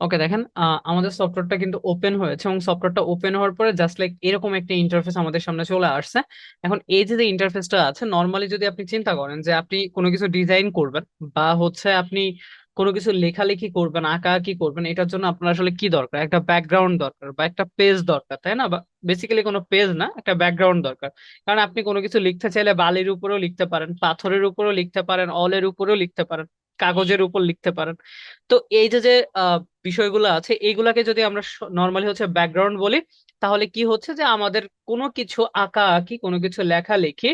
ওকে, দেখেন আমাদের সফটওয়্যারটা কিন্তু ওপেন হয়েছে এবং সফটওয়্যারটা ওপেন হওয়ার পরে জাস্ট লাইক এরকম একটা ইন্টারফেস আমাদের সামনে চলে আসছে। এখন এই যে ইন্টারফেসটা আছে, নর্মালি যদি আপনি চিন্তা করেন যে আপনি কোনো কিছু ডিজাইন করবেন বা হচ্ছে আপনি কোনো কিছু লেখালেখি করবেন, আঁকাআঁকি করবেন, এটার জন্য আপনার আসলে কি দরকার? একটা ব্যাকগ্রাউন্ড দরকার বা একটা পেজ দরকার, তাই না? বা বেসিক্যালি কোনো পেজ না, একটা ব্যাকগ্রাউন্ড দরকার। কারণ আপনি কোনো কিছু লিখতে চাইলে বালির উপরেও লিখতে পারেন, পাথরের উপরেও লিখতে পারেন, অলের উপরেও লিখতে পারেন, কাগজের উপর লিখতে পারেন। তো এই যে যে বিষয়গুলো আছে, এইগুলাকে যদি আমরা নর্মালি হচ্ছে ব্যাকগ্রাউন্ড বলি, তাহলে কি হচ্ছে যে আমাদের কোনো কিছু আঁকা আঁকি, কোনো কিছু লেখালেখি,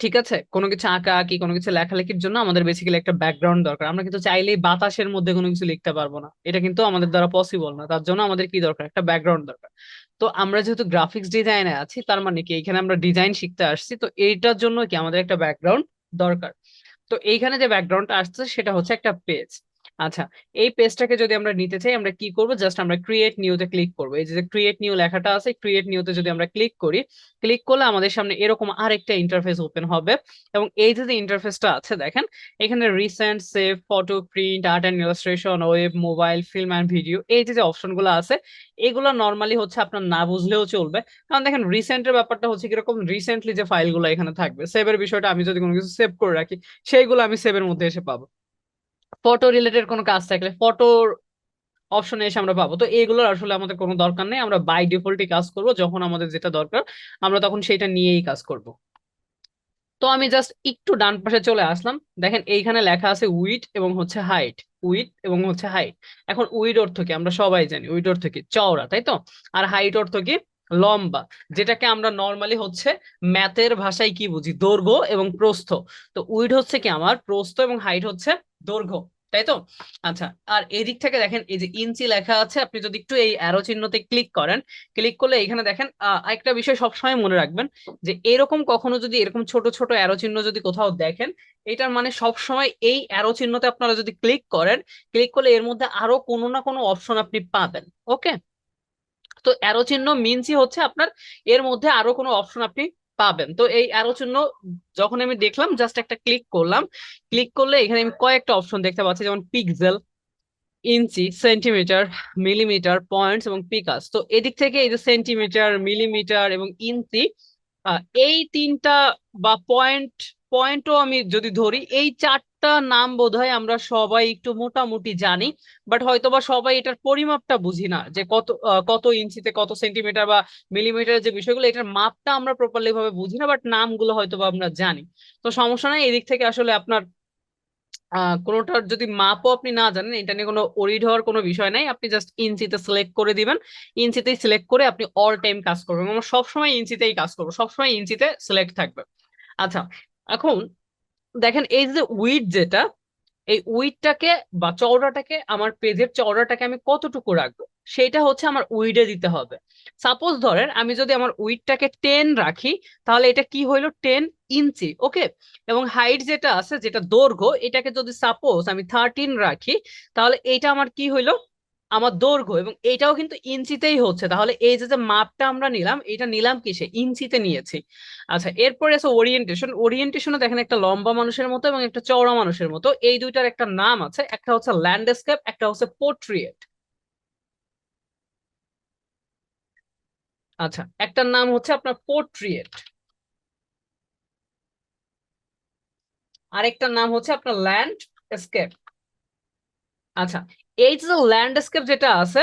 ঠিক আছে, কোনো কিছু আঁকা আঁকি, কোনো কিছু লেখালেখির জন্য আমাদের বেসিক্যালি একটা ব্যাকগ্রাউন্ড দরকার। আমরা কিন্তু চাইলেই বাতাসের মধ্যে কোনো কিছু লিখতে পারবো না, এটা কিন্তু আমাদের দ্বারা পসিবল না। তার জন্য আমাদের কি দরকার? একটা ব্যাকগ্রাউন্ড দরকার। তো আমরা যেহেতু গ্রাফিক্স ডিজাইনে আছি, তার মানে কি এখানে আমরা ডিজাইন শিখতে আসছি, তো এইটার জন্য কি আমাদের একটা ব্যাকগ্রাউন্ড দরকার। তো এইখানে যে ব্যাকগ্রাউন্ডটা আসছে সেটা হচ্ছে একটা পেজ। আচ্ছা, এই পেজটাকে যদি আমরা নিতে চাই, আমরা কি করব? জাস্ট আমরা ক্রিয়েট নিউতে ক্লিক করব। এই যে ক্রিয়েট নিউ লেখাটা আছে, ক্রিয়েট নিউতে যদি আমরা ক্লিক করি, ক্লিক করলে আমাদের সামনে এরকম আরেকটা ইন্টারফেস ওপেন হবে। এবং এই যে ইন্টারফেসটা আছে দেখেন, এখানে recent, save, photo, print, art and illustration, web, mobile, film and video, এই যে অপশনগুলো আছে, এগুলো নর্মালি হচ্ছে আপনার না বুঝলেও চলবে। কারণ দেখেন রিসেন্টের ব্যাপারটা হচ্ছে কিরকম, রিসেন্টলি যে ফাইলগুলো এখানে থাকবে, সেভের বিষয়টা আমি যদি কোনো কিছু সেভ করে রাখি, সেইগুলো আমি সেভের মধ্যে এসে পাবো। ফটো রিলেটেড কোনো কাজ থাকলে ফটোর অপশনে এসে আমরা পাবো। তো এগুলোর আসলে আমাদের কোনো দরকার নেই, আমরা বাই ডিফল্টই কাজ করব, যখন আমাদের যেটা দরকার আমরা তখন সেটা নিয়েই কাজ করব। তো আমি জাস্ট একটু ডান পাশে চলে আসলাম। দেখেন এইখানে লেখা আছে উইড এবং হচ্ছে হাইট, উইড এবং হচ্ছে হাইট। এখন উইড অর্থ কি? আমরা সবাই জানি উইড অর্থ কি, চওড়া, তাই তো? আর হাইট অর্থ কি? লম্বা। যেটাকে আমরা নর্মালি হচ্ছে ম্যাথের ভাষায় কি বুঝি? দৈর্ঘ্য এবং প্রস্থ। তো উইড হচ্ছে কি আমার প্রস্থ এবং হাইট হচ্ছে দৈর্ঘ্য, তাই তো? আচ্ছা, আর এদিক থেকে দেখেন এই যে ইঞ্চি লেখা আছে, আপনি যদি একটু এই অ্যারো চিহ্নতে ক্লিক করেন, ক্লিক করলে এখানে দেখেন একটা বিষয় সবসময় মনে রাখবেন, যে এরকম কখনো যদি এরকম ছোট ছোট অ্যারো চিহ্ন যদি কোথাও দেখেন, এটার মানে সব সময় এই অ্যারো চিহ্নতে আপনারা যদি ক্লিক করেন, ক্লিক করলে এর মধ্যে আরো কোনো না কোনো অপশন আপনি পাবেন। ওকে, তো অ্যারো চিহ্ন মিনসই হচ্ছে আপনার এর মধ্যে আরো কোনো অপশন আপনি পাবেন। তো এই অ্যারো চিহ্ন যখন আমি দেখলাম, জাস্ট একটা ক্লিক করলাম, ক্লিক করলে এখানে আমি কয়েকটা অপশন দেখতে পাচ্ছি, যেমন পিক্সেল, ইঞ্চি, সেন্টিমিটার, মিলিমিটার, পয়েন্টস এবং পিকাস। তো এদিক থেকে এই যে সেন্টিমিটার, মিলিমিটার এবং ইঞ্চি, এই তিনটা বা পয়েন্ট, পয়েন্টও আমি যদি ধরি, এই চারটা নাম বোধহয় আমরা সবাই একটু মোটামুটি জানি। বাট হয়তোবা সবাই এটার পরিমাপটা বুঝি না, যে কত কত ইঞ্চিতে কত সেন্টিমিটার বা মিলিমিটারের যে বিষয়গুলো, এটার মাপটা আমরা প্রপারলি ভাবে বুঝি না, বাট নামগুলো হয়তোবা আমরা জানি। তো সমস্যা নাই, এদিক থেকে আসলে আপনার কোনোটার যদি মাপও আপনি না জানেন, এটা নিয়ে কোনো ওরিড হওয়ার কোনো বিষয় নাই। আপনি জাস্ট ইঞ্চিতে সিলেক্ট করে দিবেন, ইঞ্চিতেই সিলেক্ট করে আপনি অল টাইম কাজ করবেন। আমরা সবসময় ইঞ্চিতেই কাজ করবো, সবসময় ইঞ্চিতে সিলেক্ট থাকবে। আচ্ছা, এখন দেখেন এই যে উইড, যেটা এই উইডটাকে বা চওড়াটাকে, আমার পেজের চওড়াটাকে আমি কতটুকু রাখবো, সেটা হচ্ছে আমার উইডে দিতে হবে। সাপোজ ধরেন আমি যদি আমার উইডটাকে 10 রাখি, তাহলে এটা কি হইলো? 10 ইঞ্চি। ওকে, এবং হাইট যেটা আছে, যেটা দৈর্ঘ্য, এটাকে যদি সাপোজ আমি 13 রাখি, তাহলে এটা আমার কি হইলো? আমার দৈর্ঘ্য। এবং এটাও কিন্তু ইঞ্চিতেই হচ্ছে। তাহলে এই যে যে মাপটা আমরা নিলাম, এটা নিলাম কিসে? ইঞ্চিতে নিয়েছি। আচ্ছা, এরপরে আছে ওরিয়েন্টেশন। ওরিয়েন্টেশনে দেখেন একটা লম্বা মানুষের মতো এবং একটা চওড়া মানুষের মতো, এই দুইটার একটা নাম আছে, একটা হচ্ছে ল্যান্ডস্কেপ, একটা হচ্ছে পোর্ট্রিয়েট। আচ্ছা, একটার নাম হচ্ছে আপনার পোর্ট্রিয়েট, আরেকটার নাম হচ্ছে আপনার ল্যান্ডস্কেপ। আচ্ছা, এই যে ল্যান্ডস্কেপ যেটা আছে,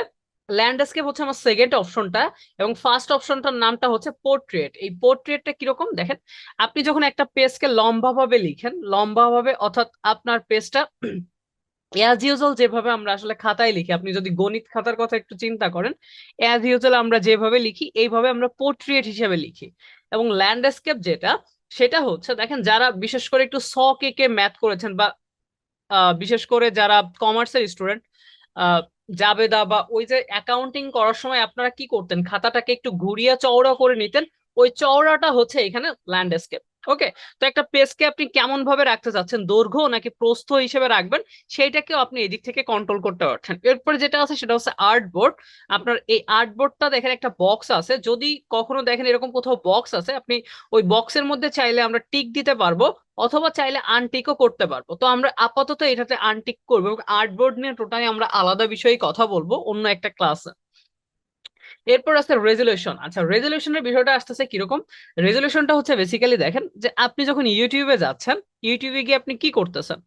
ল্যান্ডস্কেপ হচ্ছে আমার সেকেন্ড অপশনটা, এবং ফার্স্ট অপশনটার নামটা হচ্ছে পোর্ট্রেট। এই পোর্ট্রেটটা কিরকম দেখেন, আপনি যখন একটা পেজকে লম্বা ভাবে লিখেন, লম্বা ভাবে, অর্থাৎ আপনার পেজটা অ্যাজ ইউজুয়াল যেভাবে আমরা আসলে খাতায় লিখি, আপনি যদি গণিত খাতার কথা একটু চিন্তা করেন, অ্যাজ ইউজুয়াল আমরা যেভাবে লিখি, এইভাবে আমরা পোর্ট্রেট হিসেবে লিখি। এবং ল্যান্ডস্কেপ যেটা, সেটা হচ্ছে দেখেন যারা বিশেষ করে একটু শ কে ম্যাথ করেছেন, বা বিশেষ করে যারা কমার্সের স্টুডেন্ট, জাবেদা, বা ওই যে অ্যাকাউন্টিং করার সময় আপনারা কি করতেন? খাতাটাকে একটু ঘুরিয়ে চওড়া করে নিতেন, ওই চওড়াটা হচ্ছে এখানে ল্যান্ডস্কেপ। ওকে, তো একটা পেজকে আপনি কেমন ভাবে রাখতে চাচ্ছেন, দৈর্ঘ্য নাকি প্রস্থ হিসেবে রাখবেন, সেইটাকেও আপনি এদিক থেকে কন্ট্রোল করতে পারছেন। এরপরে যেটা আছে সেটা হচ্ছে আর্ট বোর্ড। আপনার এই আর্ট বোর্ডটা দেখেন একটা বক্স আছে, যদি কখনো দেখেন এরকম কোথাও বক্স আছে, আপনি ওই বক্সের মধ্যে চাইলে আমরা টিক দিতে পারবো অথবা চাইলে আনটিকও করতে পারবো। তো আমরা আপাতত এটাতে আনটিক করবো এবং আর্ট বোর্ড নিয়ে টোটালি আমরা আলাদা বিষয়ে কথা বলবো অন্য একটা ক্লাসে। এরপর আছে রেজলিউশন। আচ্ছা, রেজলিউশনের বিষয়টা আসতেছে কিরকম। রেজলিউশনটা হচ্ছে বেসিক্যালি দেখেন যে আপনি যখন ইউটিউবে যাচ্ছেন, ইউটিউবে গিয়ে আপনি কি করতেছেন,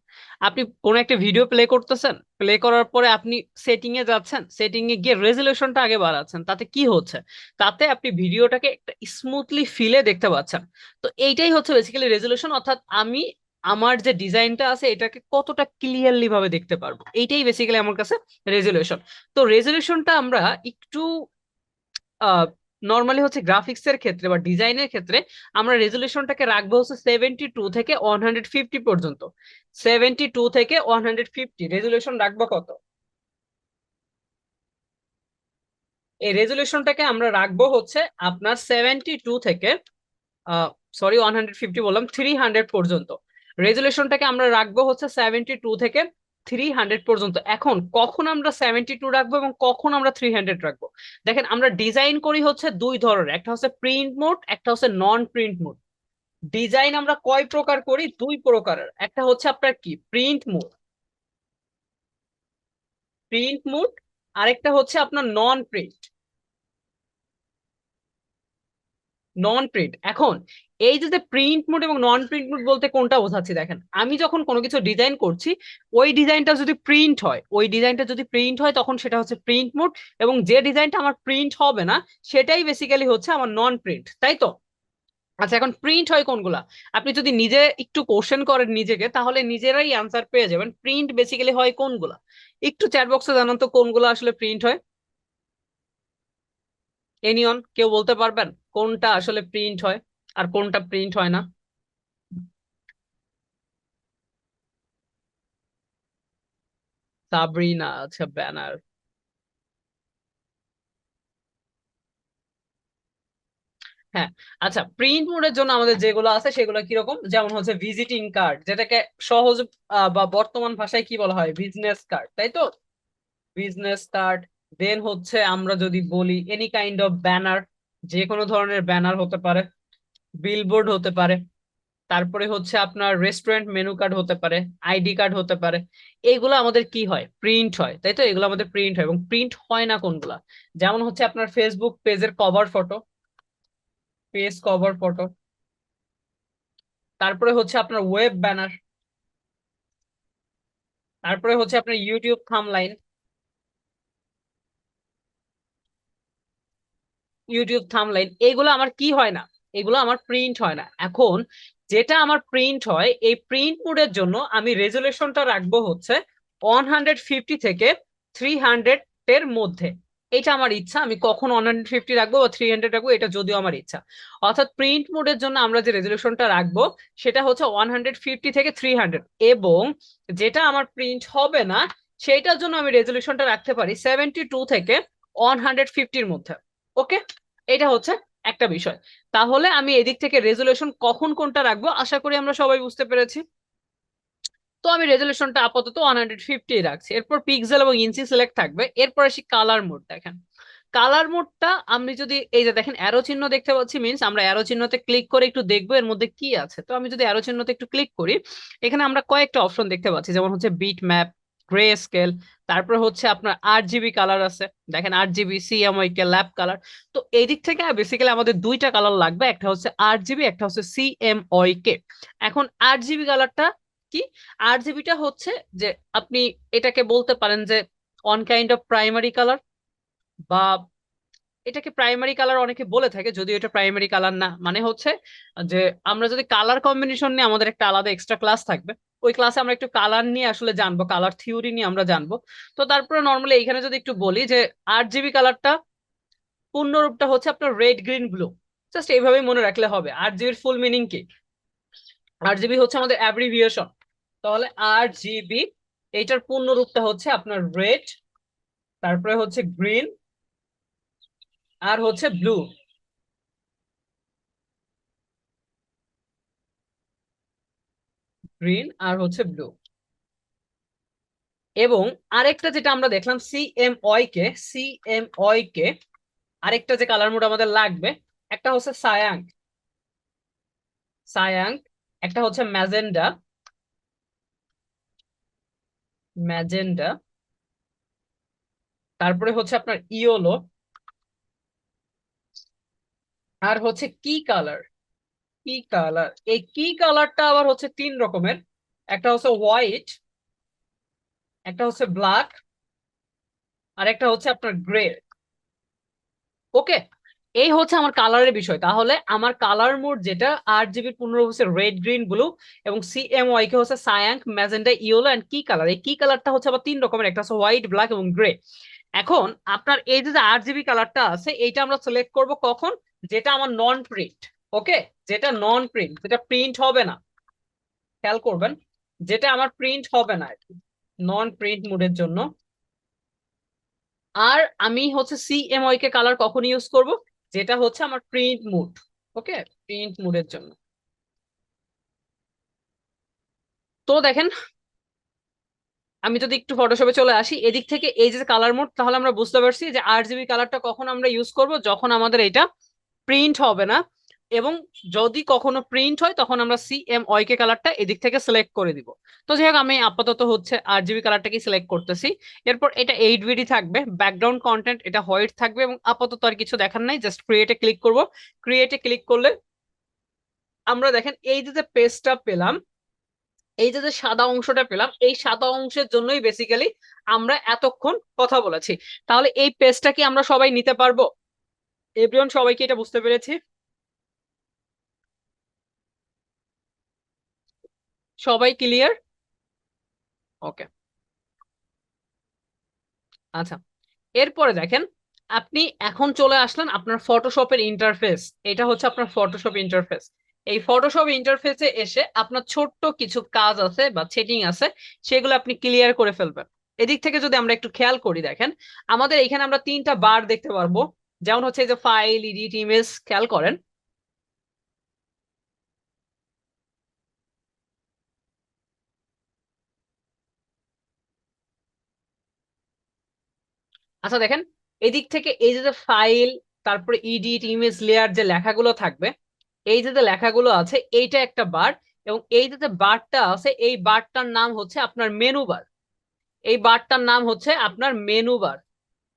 আপনি কোন একটা ভিডিও প্লে করতেছেন, প্লে করার পরে আপনি সেটিং এ যাচ্ছেন, সেটিং এ গিয়ে রেজলিউশনটা আগে বাড়াচ্ছেন। তাতে কি হচ্ছে, তাতে আপনি ভিডিওটাকে একটা স্মুথলি ফিলে দেখতে পাচ্ছেন। তো এইটাই হচ্ছে বেসিক্যালি রেজলিউশন, অর্থাৎ আমি আমার যে ডিজাইনটা আছে এটাকে কতটা ক্লিয়ারলি ভাবে দেখতে পারবো, এইটাই বেসিক্যালি আমার কাছে রেজলিউশন। তো রেজলিউশনটা আমরা একটু নর্মালি হচ্ছে গ্রাফিক্স এর ক্ষেত্রে বা ডিজাইনের ক্ষেত্রে আমরা রেজলিউশনটাকে রাখবো হচ্ছে 72 থেকে 150 পর্যন্ত। 72 থেকে 150 রেজলিউশন রাখবো কত, এই রেজলিউশনটাকে আমরা রাখবো হচ্ছে আপনার 72 থেকে সরি 150 বললাম, 300 পর্যন্ত। রেজলিউশনটাকে আমরা রাখবো হচ্ছে 72 থেকে 300 পর্যন্ত। এখন কখন আমরা 72 রাখবো এবং কখন আমরা 300 রাখবো, দেখেন আমরা ডিজাইন করি হচ্ছে দুই ধরনের, একটা হচ্ছে প্রিন্ট মোড, একটা হচ্ছে নন প্রিন্ট মোড। ডিজাইন আমরা কয় প্রকার করি, দুই প্রকারের, একটা হচ্ছে আপনার কি প্রিন্ট মোড, প্রিন্ট মোড, আরেকটা হচ্ছে আপনার নন প্রিন্ট, নন প্রিন্ট। এখন এই যে প্রিন্ট মোড এবং নন প্রিন্ট মোড বলতে কোনটা বোঝাচ্ছি, দেখেন আমি যখন কোনো কিছু ডিজাইন করছি, ওই ডিজাইনটা যদি প্রিন্ট হয়, ওই ডিজাইনটা যদি প্রিন্ট হয় তখন সেটা হচ্ছে প্রিন্ট মোড, এবং যে ডিজাইনটা আমার প্রিন্ট হবে না সেটাই বেসিক্যালি হচ্ছে আমার নন প্রিন্ট, তাই তো? আচ্ছা, এখন প্রিন্ট হয় কোনগুলা, আপনি যদি নিজে একটু কোশ্চেন করেন নিজেকে তাহলে নিজেরাই অ্যান্সার পেয়ে যাবেন। প্রিন্ট বেসিক্যালি হয় কোনগুলা, একটু চ্যাট বক্সে জানান তো কোনগুলো আসলে প্রিন্ট হয়। এনিয়ন কেউ বলতে পারবেন কোনটা আসলে প্রিন্ট হয় আর কোনটা প্রিন্ট হয় না? সাবরিনা, আচ্ছা ব্যানার। হ্যাঁ, আচ্ছা প্রিন্ট মোডের জন্য আমাদের যেগুলো আছে সেগুলো কিরকম, যেমন হচ্ছে ভিজিটিং কার্ড, যেটাকে সহজ বা বর্তমান ভাষায় কি বলা হয়, বিজনেস কার্ড, তাই তো? Business card. দেন হচ্ছে আমরা যদি বলি এনি কাইন্ড অফ ব্যানার, যে কোনো ধরনের ব্যানার হতে পারে, বিলবোর্ড হতে পারে, তারপরে হচ্ছে আপনার রেস্টুরেন্ট মেনু কার্ড হতে পারে, আইডি কার্ড হতে পারে। এইগুলো আমাদের কি হয়, প্রিন্ট হয়, তাই তো? এগুলো আমাদের প্রিন্ট হয়, এবং প্রিন্ট হয় না কোনগুলা, যেমন হচ্ছে আপনার ফেসবুক পেজের cover photo, page cover photo, তারপরে হচ্ছে আপনার ওয়েব ব্যানার, তারপরে হচ্ছে আপনার ইউটিউব থাম্বলাইন, ইউটিউব থাম্বলাইন, এগুলো আমার কি হয় না, এগুলো আমার প্রিন্ট হয় না। এখন যেটা আমার প্রিন্ট হয়, এই প্রিন্ট মোডের জন্য আমি রেজুলেশনটা রাখবো হচ্ছে 150 থেকে 300 এর মধ্যে। এটা আমার ইচ্ছা, আমি কখন 150 রাখবো বা 300 রাখবো এটা যদিও আমার ইচ্ছা। অর্থাৎ প্রিন্ট মোডের জন্য আমরা যে রেজুলেশনটা রাখবো সেটা হচ্ছে 150 থেকে 300, এবং যেটা আমার প্রিন্ট হবে না সেইটার জন্য আমি রেজুলেশনটা রাখতে পারি 72 থেকে 150-র মধ্যে। ওকে, এটা হচ্ছে একটা বিষয়। তাহলে আমি এদিক থেকে রেজুলেশন কখন কোনটা রাখবো আশা করি আমরা সবাই বুঝতে পেরেছি। তো আমি রেজুলেশনটা আপাতত 150 রাখছি। এরপর পিক্সেল এবং ইঞ্চি সিলেক্ট থাকবে। এরপর আসি কালার মোড। দেখেন কালার মোডটা আমি যদি এই যে দেখেন অ্যারো চিহ্ন দেখতে পাচ্ছি, মিন্স আমরা অ্যারো চিহ্নতে ক্লিক করে একটু দেখবো এর মধ্যে কি আছে। তো আমি যদি অ্যারো চিহ্নতে একটু ক্লিক করি, এখানে আমরা কয়েকটা অপশন দেখতে পাচ্ছি, যেমন হচ্ছে বিট ম্যাপ, গ্রে স্কেল, তারপর হচ্ছে আপনার 8 জিবি কালার আছে, দেখেন 8 জিবি সিএমওয়াইকে ল্যাব কালার। তো এই দিক থেকে বেসিক্যালি আমাদের দুইটা কালার লাগবে, একটা হচ্ছে 8 জিবি, একটা হচ্ছে সিএমওয়াইকে। এখন 8 জিবি কালারটা কি, 8 জিবিটা হচ্ছে যে আপনি এটাকে বলতে পারেন যে on kind of primary colour, বা এটাকে প্রাইমারি কালার অনেকে বলে থাকে, যদিও এটা প্রাইমারি কালার না। মানে হচ্ছে যে আমরা যদি কালার কম্বিনেশন নিয়ে, আমাদের একটা আলাদা এক্সট্রা ক্লাস থাকবে, ওই ক্লাসে আমরা একটু কালার নিয়ে আসলে জানবো, কালার থিওরি নিয়ে আমরা জানবো। তো তারপরে নর্মালি এখানে যদি একটু বলি যে 8 জিবি কালারটা পূর্ণরূপটা হচ্ছে আপনার রেড গ্রিন ব্লু, জাস্ট এইভাবেই মনে রাখলে হবে। 8 জিবির ফুল মিনিং কি, 8 জিবি হচ্ছে আমাদের অ্যাব্রিভিয়েশন, তাহলে 8 জিবি এইটার পূর্ণরূপটা হচ্ছে আপনার রেড, তারপরে হচ্ছে গ্রিন, আর হচ্ছে ব্লু। গ্রিন আর হচ্ছে ব্লু। এবং আরেকটা যেটা আমরা দেখলাম সিএমওয়াই কে আরেকটা যে কালার মোড আমাদের লাগবে, একটা হচ্ছে সায়াং, একটা হচ্ছে ম্যাজেন্ডা, তারপরে হচ্ছে আপনার ইয়োলো, আর হচ্ছে কি কালার। এই কি কালারটা আবার হচ্ছে তিন রকমের, একটা হচ্ছে হোয়াইট, একটা হচ্ছে ব্ল্যাক, আর একটা হচ্ছে আপনার গ্রে। ওকে, এই হচ্ছে আমার কালারের বিষয়। তাহলে আমার কালার মোড যেটা 8 GB 15 হচ্ছে রেড গ্রিন ব্লু, এবং সিএমওয়াই কে হচ্ছে সায়াঙ্ক ম্যাজেন্ডা ইয়েলো এন্ড কি কালার। এই কি কালারটা হচ্ছে আবার তিন রকমের, একটা হচ্ছে হোয়াইট ব্ল্যাক এবং গ্রে। এখন আপনার এই যে 8 GB কালারটা আছে এইটা আমরা সিলেক্ট করব কখন, যেটা আমার নন প্রিন্ট। ওকে, যেটা নন প্রিন্ট, যেটা প্রিন্ট হবে না, খেয়াল করবেন, যেটা আমার প্রিন্ট হবে না, নন প্রিন্ট মোডের জন্য। আর আমি হচ্ছে সিএমওয়াই কে কালার কখন ইউজ করব, যেটা হচ্ছে আমার প্রিন্ট মুড। ওকে, প্রিন্ট মুডের জন্য। তো দেখেন, আমি যদি একটু ফটোশপে চলে আসি এদিক থেকে, এই যে কালার মোড, তাহলে আমরা বুঝতে পারছি যে 8 GB কালারটা কখন আমরা ইউজ করব, যখন আমাদের এটা প্রিন্ট হবে না। এবং যদি কখনো প্রিন্ট হয় তখন আমরা সিএমওয়াই কে কালারটা এদিক থেকে সিলেক্ট করে দিব। তো যাই হোক, আমি আপাতত হচ্ছে 8 GB কালারটাকে সিলেক্ট করতেছি। এরপর এটা 8 বিডি থাকবে, ব্যাকগ্রাউন্ড কন্টেন্ট এটা হোয়াইট থাকবে, এবং আপাতত আর কিছু দেখার নাই, জাস্ট ক্রিয়েটে ক্লিক করব। ক্রিয়েটে ক্লিক করলে আমরা দেখেন এই যে পেজটা পেলাম, এই যে সাদা অংশটা পেলাম, এই সাদা অংশের জন্যই বেসিক্যালি আমরা এতক্ষণ কথা বলেছি। তাহলে এই পেজটা কি আমরা সবাই নিতে পারবো? এভরিওয়ান, সবাই কি এটা বুঝতে পেরেছি? সবাই ক্লিয়ার? ওকে, আচ্ছা। এরপরে দেখেন, আপনি এখন চলে আসলেন আপনার ফটোশপের ইন্টারফেস। এটা হচ্ছে আপনার ফটোশপ ইন্টারফেস। এই ফটোশপ ইন্টারফেসে এসে আপনার ছোট্ট কিছু কাজ আছে বা সেটিং আছে, সেগুলো আপনি ক্লিয়ার করে ফেলবেন। এদিক থেকে যদি আমরা একটু খেয়াল করি, দেখেন আমাদের এখানে আমরা তিনটা বার দেখতে পারবো। যেমন হচ্ছে এই যে ফাইল, এডিট, ইমেজ, খেয়াল করেন। আচ্ছা দেখেন, এদিক থেকে এই যে ফাইল, তারপরে এডিট, ইমেজ, লেয়ার যে লেখাগুলো থাকবে, এই যে লেখাগুলো আছে এইটা একটা বার। এবং এই যে বারটা আছে এই বারটার নাম হচ্ছে আপনার মেনু বার। এই বারটার নাম হচ্ছে আপনার মেনু বার।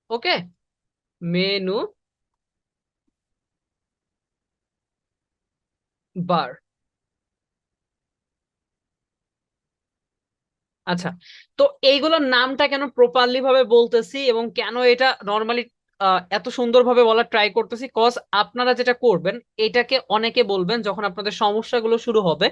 ওকে, মেনু বার। আচ্ছা, তো এইগুলোর নামটা কেন প্রপারলি ভাবে বলতেছি এবং কেন এটা নর্মালি এত সুন্দরভাবে বলার ট্রাই করতেছি, কজ আপনারা যেটা করবেন, এটাকে অনেকে বলবেন যখন আপনাদের সমস্যাগুলো শুরু হবে,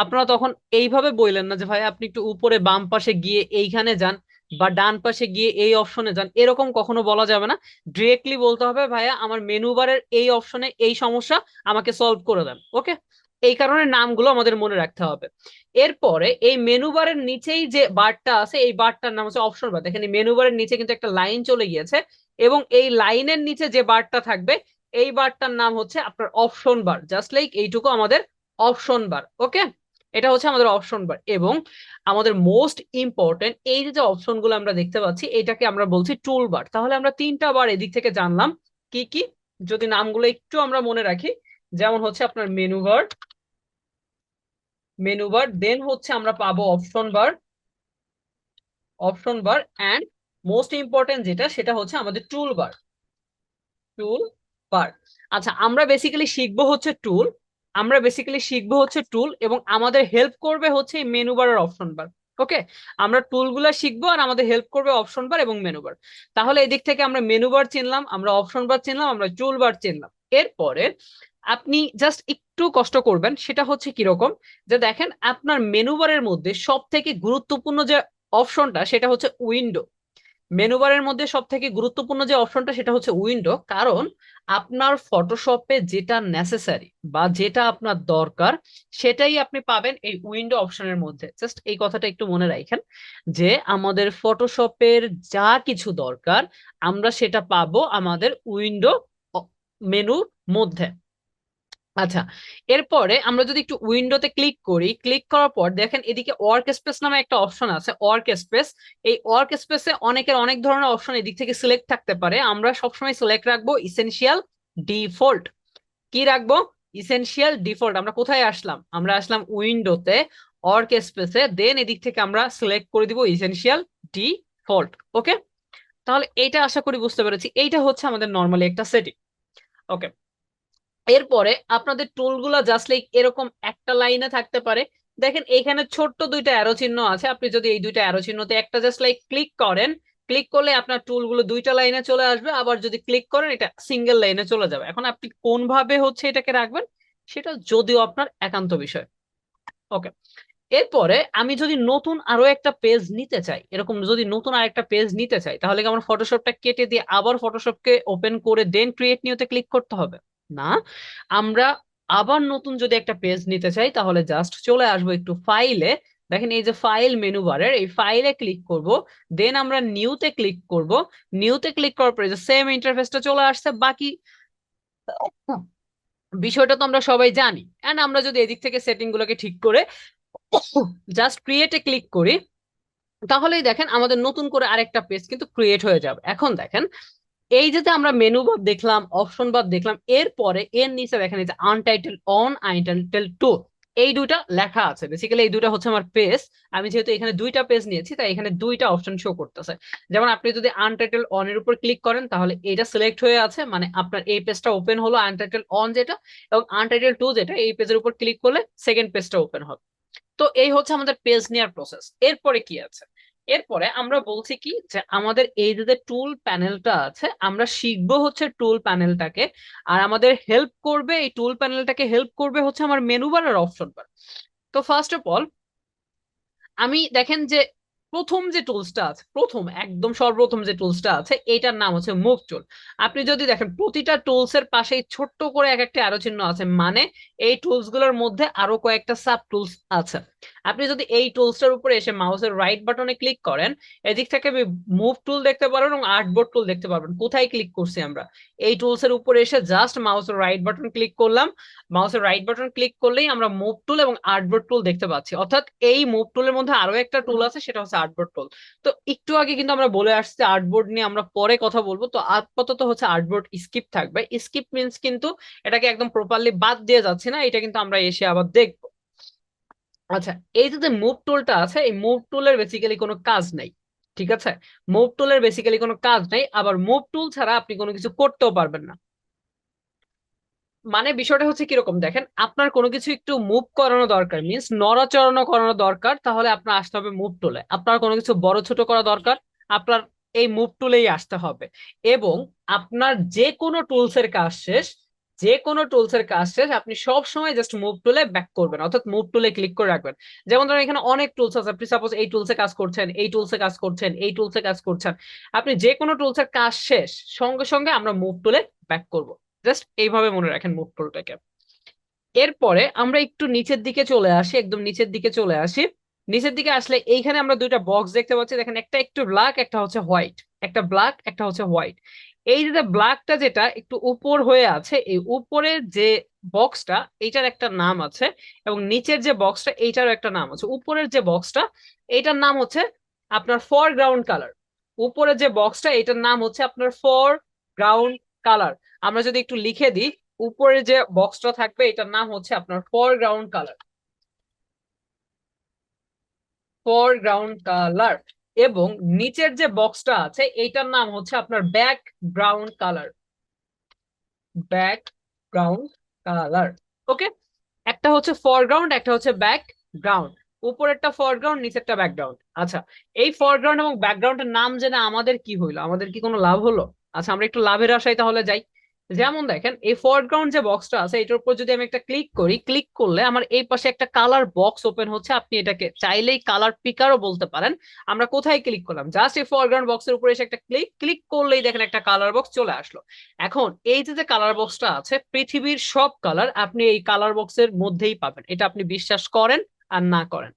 আপনারা তখন এইভাবে বললেন না যে ভাই আপনি একটু উপরে বাম পাশে গিয়ে এইখানে যান, বা ডান পাশে গিয়ে এই অপশনে যান, এরকম কখনো বলা যাবে না। ডিরেক্টলি বলতে হবে ভাইয়া আমার মেনু বারের এই অপশনে এই সমস্যা, আমাকে সলভ করে দেন। ওকে, এই কারণে নামগুলো আমাদের মনে রাখতে হবে। এরপরে এই মেনু বারের নিচেই যে বারটা আছে এই বারটার নাম হচ্ছে অপশন বার। দেখেন এই মেনু বারের নিচে কিন্তু একটা লাইন চলে গিয়েছে, এবং এই লাইনের নিচে যে বারটা থাকবে এই বারটার নাম হচ্ছে আপনার অপশন বার। জাস্ট লাইক এইটুকু আমাদের অপশন বার। ওকে, এটা হচ্ছে আমাদের অপশন বার। এবং আমাদের মোস্ট ইম্পর্টেন্ট এই যে অপশন গুলো আমরা দেখতে পাচ্ছি, এটাকে আমরা বলছি টুল বার। তাহলে আমরা তিনটা বার এদিক থেকে জানলাম কি কি, যদি নামগুলো একটু আমরা মনে রাখি। যেমন হচ্ছে আপনার মেনু বার, দেন হচ্ছে আমরা পাবো option bar and most important যেটা, সেটা হচ্ছে আমাদের টুল বার। আচ্ছা, আমরা বেসিক্যালি শিখবো হচ্ছে টুল, এবং আমাদের হেল্প করবে হচ্ছে এই মেনু বার আর অপশন বার। ওকে, আমরা টুলগুলো শিখবো আর আমাদের হেল্প করবে অপশন বার এবং মেনু বার। তাহলে এদিক থেকে আমরা মেনু বার চিনলাম, আমরা অপশন বার চিনলাম, আমরা টুল বার চিনলাম। এরপরে আপনি জাস্ট একটু কষ্ট করবেন, সেটা হচ্ছে কিরকম, যে দেখেন আপনার মেনু বারের মধ্যে সব থেকে গুরুত্বপূর্ণ যে অপশনটা সেটা হচ্ছে উইন্ডো। মেনু বারের মধ্যে সব থেকে গুরুত্বপূর্ণ যে অপশনটা সেটা হচ্ছে উইন্ডো, কারণ আপনার ফটোশপে যেটা নেসেসারি বা যেটা আপনার দরকার সেটাই আপনি পাবেন এই উইন্ডো অপশনের মধ্যে। জাস্ট এই কথাটা একটু মনে রাখেন, যে আমাদের ফটোশপের যা কিছু দরকার আমরা সেটা পাবো আমাদের উইন্ডো মেনুর মধ্যে। আচ্ছা, এরপরে আমরা যদি একটু উইন্ডোতে ক্লিক করি, ক্লিক করার পর দেখেন এদিকে ওয়ার্ক স্পেস নামে একটা অপশন আছে, ওয়ার্ক স্পেস। এই ওয়ার্ক স্পেসে অনেকের অনেক ধরনের অপশন এদিক থেকে সিলেক্ট থাকতে পারে, আমরা সবসময় সিলেক্ট রাখবো ইসেনশিয়াল ডিফল্ট। কি রাখবো? Essential default. আমরা কোথায় আসলাম? আমরা আসলাম উইন্ডোতে, ওয়ার্ক স্পেসে, দেন এদিক থেকে আমরা সিলেক্ট করে দিব ইসেনশিয়াল ডিফল্ট। ওকে, তাহলে এইটা আশা করি বুঝতে পেরেছি, এইটা হচ্ছে আমাদের নর্মালি একটা সেটিং। ওকে, এরপরে আপনাদের টুলগুলো জাস্ট লাইক এরকম একটা লাইনে থাকতে পারে। দেখেন এখানে ছোট্ট দুইটা অ্যারো চিহ্ন আছে, আপনি যদি এই দুইটা অ্যারো চিহ্নতে একটা জাস্ট লাইক ক্লিক করেন, ক্লিক করলে আপনার টুলগুলো দুইটা লাইনে চলে আসবে, আবার যদি ক্লিক করেন এটা সিঙ্গেল লাইনে চলে যাবে। এখন আপনি কোন ভাবে হচ্ছে এটাকে রাখবেন সেটা যদিও আপনার একান্ত বিষয়। ওকে, এরপরে আমি যদি নতুন আরো একটা পেজ নিতে চাই, এরকম যদি নতুন আরেকটা পেজ নিতে চাই, তাহলে কি আমার ফটোশপটা কেটে দিয়ে আবার ফটোশপকে ওপেন করে দেন ক্রিয়েট নিউতে ক্লিক করতে হবে? না, আমরা আবার নতুন যদি একটা পেজ নিতে চাই তাহলে জাস্ট চলে আসবো একটু ফাইলে, দেখেন এই যে ফাইল মেনু বারের এই ফাইলে ক্লিক করব, দেন আমরা নিউতে ক্লিক করব। নিউতে ক্লিক করার পরে যে সেম ইন্টারফেসটা চলে আসছে, বাকি বিষয়টা তো আমরা সবাই জানি। এন্ড আমরা যদি এদিক থেকে সেটিং গুলোকে ঠিক করে জাস্ট ক্রিয়েটে ক্লিক করি, তাহলেই দেখেন আমাদের নতুন করে আরেকটা পেজ কিন্তু ক্রিয়েট হয়ে যাবে। এখন দেখেন এই যে আমরা মেনু বার দেখলাম, অপশন বার দেখলাম, এরপরে এর নিচে দেখেন এই যে আনটাইটেল অন, আনটাইটেল টু, এই দুইটা লেখা আছে। বেসিক্যালি এই দুইটা হচ্ছে আমার পেজ। আমি যেহেতু এখানে দুইটা পেজ নিয়েছি তাই এখানে দুইটা অপশন শো করতেছে। যেমন আপনি যদি আনটাইটেল অন এর উপর ক্লিক করেন তাহলে এটা সিলেক্ট হয়ে আছে, মানে আপনার এই পেজটা ওপেন হলো আনটাইটেল অন যেটা, এবং আনটাইটেল টু যেটা, এই পেজের উপর ক্লিক করলে সেকেন্ড পেজটা ওপেন হবে। তো এই হচ্ছে আমাদের পেজ নেওয়ার প্রসেস। এরপরে কি আছে? এরপরে আমরা বলছি কি যে আমাদের এই যে টুল প্যানেলটা আছে, আমরা শিখবো হচ্ছে টুল প্যানেলটাকে, আর আমাদের হেল্প করবে এই টুল প্যানেলটাকে হেল্প করবে হচ্ছে আমার মেনু বার আর অপশন বার। তো ফার্স্ট অফ অল আমি দেখেন যে প্রথম যে টুলসটা আছে, প্রথম একদম সর্বপ্রথম যে টুলসটা আছে এইটার নাম হচ্ছে মুভ টুল। আপনি যদি দেখেন প্রতিটা টুলস এর পাশেই ছোট্ট করে এক একটা অ্যারো চিহ্ন আছে, মানে এই টুলস গুলোর মধ্যে আরো কয়েকটা সাব টুলস আছে। আপনি যদি এই টুলসটার উপরে এসে মাউসের রাইট বাটনে ক্লিক করেন, এদিক থেকে মুভ টুল দেখতে পারবেন এবং আর্টবোর্ড টুল দেখতে পারবেন। কোথায় ক্লিক করছি আমরা? এই টুলস এর উপরে এসে জাস্ট মাউসের রাইট বাটন ক্লিক করলাম, মাউসের রাইট বাটন ক্লিক করলেই আমরা মুভ টুল এবং আর্টবোর্ড টুল দেখতে পাচ্ছি। অর্থাৎ এই মুভ টুলের মধ্যে আরো একটা টুল আছে, সেটা হচ্ছে আর্টবোর্ড টুল। তো একটু আগে কিন্তু আমরা বলে আসছি আর্টবোর্ড নিয়ে আমরা পরে কথা বলবো, তো আপাতত হচ্ছে আর্টবোর্ড স্কিপ থাকবে। স্কিপ মিন্স কিন্তু এটাকে একদম প্রপারলি বাদ দিয়ে যাচ্ছে না, এটা কিন্তু আমরা এসে আবার দেখবো। আচ্ছা, এই যে মুভ টুলটা আছে, এই মুভ টুলের বেসিক্যালি কোনো কাজ নাই। ঠিক আছে, মুভ টুলের বেসিক্যালি কোনো কাজ নাই, আবার মুভ টুল ছাড়া আপনি কোনো কিছু করতেও পারবেন না। মানে বিষয়টা হচ্ছে কিরকম, দেখেন আপনার কোনো কিছু একটু মুভ করানো দরকার, মিন্স নড়াচড়ানো করানো দরকার, তাহলে আপনার আসতে হবে মুভ টুলে। আপনার কোনো কিছু বড় ছোট করা দরকার, আপনার এই মুভ টুলেই আসতে হবে। এবং আপনার যে কোনো টুলস এর কাজ শেষ, যে কোনো টুলস এর কাজ শেষ আপনি সব সময় জাস্ট মুভ টুলে ব্যাক করবেন, অর্থাৎ মুভ টুলে ক্লিক করে রাখবেন। যেমন ধরেন এখানে অনেক টুলস আছে, আপনি সাপোজ এই টুলসে কাজ করছেন, এই টুলসে কাজ করছেন, এই টুলসে কাজ করছেন, আপনি যে কোনো টুলস এর কাজ শেষ সঙ্গে সঙ্গে আমরা মুভ টুলে ব্যাক করব। জাস্ট এইভাবে মনে রাখেন মুভ টুলটাকে। এরপরে আমরা একটু নিচের দিকে চলে আসি, একদম নিচের দিকে চলে আসি। নিচের দিকে আসলে এইখানে আমরা দুইটা বক্স দেখতে পাচ্ছি, দেখেন একটা একটু ব্ল্যাক, একটা হচ্ছে হোয়াইট, একটা ব্ল্যাক একটা হচ্ছে হোয়াইট। এই যে ব্ল্যাকটা যেটা একটু উপর হয়ে আছে, এই উপরের যে বক্সটা এইটার একটা নাম আছে, এবং নিচের যে বক্সটা এইটারও একটা নাম আছে। উপরের যে বক্সটা এইটার নাম হচ্ছে আপনার ফরগ্রাউন্ড কালার। উপরের যে বক্সটা এটার নাম হচ্ছে আপনার ফরগ্রাউন্ড কালার। আমরা যদি একটু লিখে দিই, উপরে যে বক্সটা থাকবে এটার নাম হচ্ছে আপনার ফরগ্রাউন্ড কালার, ফরগ্রাউন্ড কালার। এবং নিচের যে বক্সটা আছে এইটার নাম হচ্ছে আপনার ব্যাকগ্রাউন্ড কালার, ব্যাকগ্রাউন্ড কালার। ওকে, একটা হচ্ছে ফরগ্রাউন্ড, একটা হচ্ছে ব্যাকগ্রাউন্ড। উপরেরটা ফরগ্রাউন্ড, নিচেরটা ব্যাকগ্রাউন্ড। আচ্ছা, এই ফরগ্রাউন্ড এবং ব্যাকগ্রাউন্ডের নাম জেনে আমাদের কি হইলো? আমাদের কি কোনো লাভ হলো? আচ্ছা, আমরা একটু লাভের আশায় তাহলে যাই। যেমন দেখেন এই ফরগ্রাউন্ড যে বক্সটা আছে এটার উপর যদি আমি একটা ক্লিক করি, ক্লিক করলে আমার এই পাশে একটা কালার বক্স ওপেন হচ্ছে। আপনি এটাকে চাইলেই কালার পিকারও বলতে পারেন। আমরা কোথায় ক্লিক করলাম? জাস্ট এই ফরগ্রাউন্ড বক্সের উপরে এসে একটা ক্লিক, ক্লিক করলেই দেখেন একটা কালার বক্স চলে আসলো। এখন এই যে কালার বক্সটা আছে, পৃথিবীর সব কালার আপনি এই কালার বক্সের মধ্যেই পাবেন, এটা আপনি বিশ্বাস করেন আর না করেন।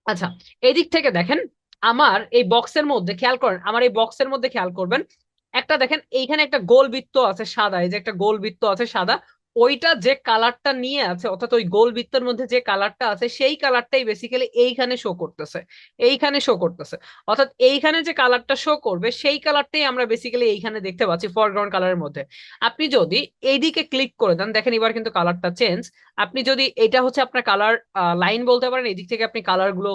আচ্ছা, এই দিক থেকে দেখেন আমার এই বক্সের মধ্যে খেয়াল করেন, আমার এই বক্সের মধ্যে খেয়াল করবেন একটা দেখেন এইখানে একটা গোল বৃত্ত আছে সাদা, এই যে একটা গোল বৃত্ত আছে সাদা, ওইটা যে কালারটা নিয়ে আছে, অর্থাৎ ওই গোল বৃত্তের মধ্যে যে কালারটা আছে সেই কালারটাই বেসিক্যালি এইখানে শো করতেছে, এইখানে শো করতেছে। অর্থাৎ এইখানে যে কালারটা শো করবে সেই কালারটাই আমরা বেসিক্যালি এইখানে দেখতে পাচ্ছি ফরগ্রাউন্ড কালারের মধ্যে। আপনি যদি এইদিকে ক্লিক করে দেন, দেখেন এবার কিন্তু কালারটা চেঞ্জ। আপনি যদি এটা হচ্ছে আপনার কালার লাইন বলতে পারেন, এদিক থেকে আপনি কালার গুলো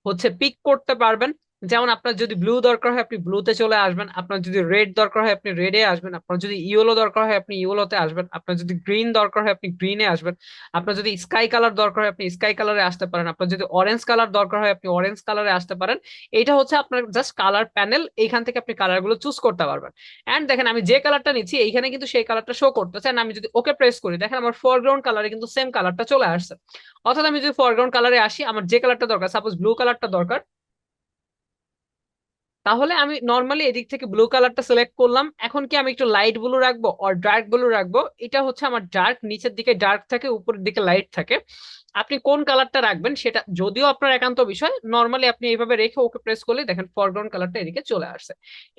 হচ্ছে পিক করতে পারবেন। যেমন আপনার যদি ব্লু দরকার হয় আপনি ব্লুতে চলে আসবেন, আপনার যদি রেড দরকার হয় আপনি রেডে আসবেন, আপনার যদি ইয়েলো দরকার হয় আপনি ইয়েলোতে আসবেন, আপনার যদি গ্রিন দরকার হয় আপনি গ্রিনে আসবেন, আপনার যদি স্কাই কালার দরকার হয় আপনি স্কাই কালারে আসতে পারেন, আপনার যদি অরেঞ্জ কালার দরকার হয় আপনি অরেঞ্জ কালারে আসতে পারেন। এইটা হচ্ছে আপনার জাস্ট কালার প্যানেল, এইখান থেকে আপনি কালার গুলো চুজ করতে পারবেন। এন্ড দেখেন আমি যে কালারটা নিচ্ছি এইখানে কিন্তু সেই কালারটা শো করতেছে, আমি যদি ওকে প্রেস করি দেখেন আমার ফরগ্রাউন্ড কালারে কিন্তু সেম কালারটা চলে আসছে। অর্থাৎ আমি যদি ফরগ্রাউন্ড কালারে আসি, আমার যে কালারটা দরকার, সাপোজ ব্লু কালারটা দরকার, তাহলে আমি নর্মালি এদিক থেকে ব্লু কালারটা সিলেক্ট করলাম। এখন কি আমি একটু লাইট ব্লু রাখবো আর ডার্ক ব্লু রাখবো? এটা হচ্ছে আমার ডার্ক, নিচের দিকে ডার্ক থাকে উপরের দিকে লাইট থাকে। আপনি কোন কালারটা রাখবেন সেটা যদিও আপনার একান্ত বিষয়, নর্মালি আপনি এইভাবে রেখে ওকে প্রেস করলে দেখেন ফরগ্রাউন্ড কালারটা এদিকে চলে আসছে।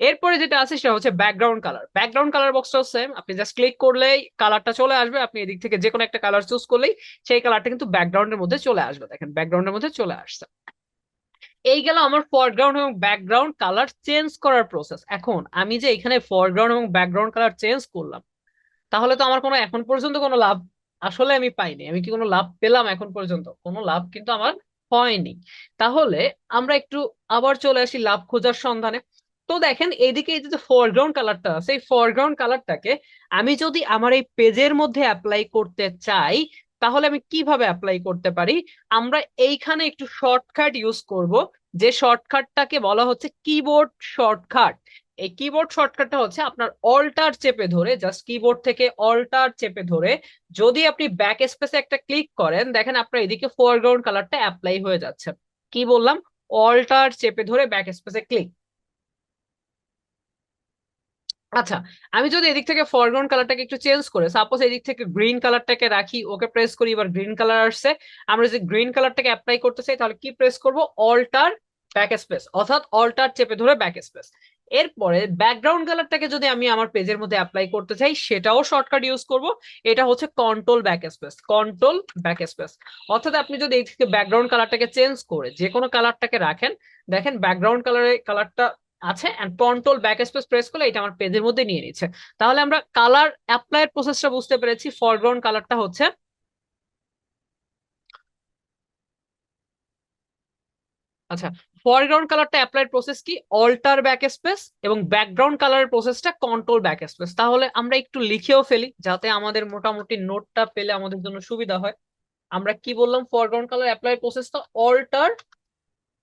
এরপরে যেটা আছে সেটা হচ্ছে ব্যাকগ্রাউন্ড কালার। ব্যাকগ্রাউন্ড কালার বক্সটাও সেম, আপনি জাস্ট ক্লিক করলেই কালারটা চলে আসবে, আপনি এদিক থেকে যে কোনো একটা কালার চুজ করলেই সেই কালারটা কিন্তু ব্যাকগ্রাউন্ডের মধ্যে চলে আসবে। দেখেন ব্যাকগ্রাউন্ডের মধ্যে চলে আসছে। এই গেল আমার ফরগ্রাউন্ড এবং ব্যাকগ্রাউন্ড কালার চেঞ্জ করার প্রসেস। এখন আমি যে এখানে ফরগ্রাউন্ড এবং ব্যাকগ্রাউন্ড কালার চেঞ্জ করলাম, তাহলে তো আমার কোনো এখন পর্যন্ত কোনো লাভ আসলে আমি পাইনি। আমি কি কোনো লাভ পেলাম? এখন পর্যন্ত কোনো লাভ কিন্তু আমার হয়নি। তাহলে আমরা একটু আবার চলে আসি লাভ খোঁজার সন্ধানে। তো দেখেন এইদিকে এই যে ফরগ্রাউন্ড কালারটা আছে, এই ফরগ্রাউন্ড কালারটাকে আমি যদি আমার এই পেজের মধ্যে অ্যাপ্লাই করতে চাই, তাহলে আমি কিভাবে অ্যাপ্লাই করতে পারি? আমরা এইখানে একটু শর্টকাট ইউজ করব, যে শর্টকাটটাকে বলা হচ্ছে কিবোর্ড শর্টকাট। এই কিবোর্ড শর্টকাটটা হচ্ছে আপনার অল্টার চেপে ধরে, জাস্ট কিবোর্ড থেকে অল্টার চেপে ধরে যদি আপনি ব্যাক স্পেসে একটা ক্লিক করেন, দেখেন আপনার এদিকে ফোরগ্রাউন্ড কালারটা অ্যাপ্লাই হয়ে যাচ্ছে। কি বললাম? অল্টার চেপে ধরে ব্যাক স্পেসে ক্লিক। আচ্ছা, আমি যদি এদিক থেকে ফরগ্রাউন্ড কালারটাকে একটু চেঞ্জ করে সাপোজ এদিক থেকে গ্রিন কালারটাকে রাখি, ওকে প্রেস করি, এবার গ্রিন কালার আসছে। আমরা যদি গ্রিন কালারটাকে অ্যাপ্লাই করতে চাই তাহলে কি প্রেস করব? অল্টার ব্যাক স্পেস, অর্থাৎ অল্টার চেপে ধরে ব্যাক স্পেস। এরপরে ব্যাকগ্রাউন্ড কালারটাকে যদি আমি আমার পেজের মধ্যে অ্যাপ্লাই করতে চাই সেটাও শর্টকাট ইউজ করব, এটা হচ্ছে control back space, control back space. অর্থাৎ আপনি যদি এই থেকে ব্যাকগ্রাউন্ড কালারটাকে চেঞ্জ করে যে কোনো কালারটাকে রাখেন, দেখেন ব্যাকগ্রাউন্ড কালারটা আছে, and control back space press করলে এটা আমার পেজের মধ্যে নিয়ে নিচ্ছে। তাহলে আমরা কালার অ্যাপ্লাইয়ের প্রসেসটা বুঝতে পেরেছি। ফরগ্রাউন্ড কালারটা হচ্ছে, আচ্ছা, ফরগ্রাউন্ড কালারটা অ্যাপ্লাইয়ের প্রসেস কি? অল্টার ব্যাক স্পেস, এবং ব্যাকগ্রাউন্ড কালারের প্রসেসটা কন্ট্রোল ব্যাক স্পেস। তাহলে আমরা একটু লিখেও ফেলি যাতে আমাদের মোটামুটি নোটটা পেলে আমাদের জন্য সুবিধা হয়। আমরা কি বললাম? ফরগ্রাউন্ড কালার অ্যাপ্লাই প্রসেসটা অল্টার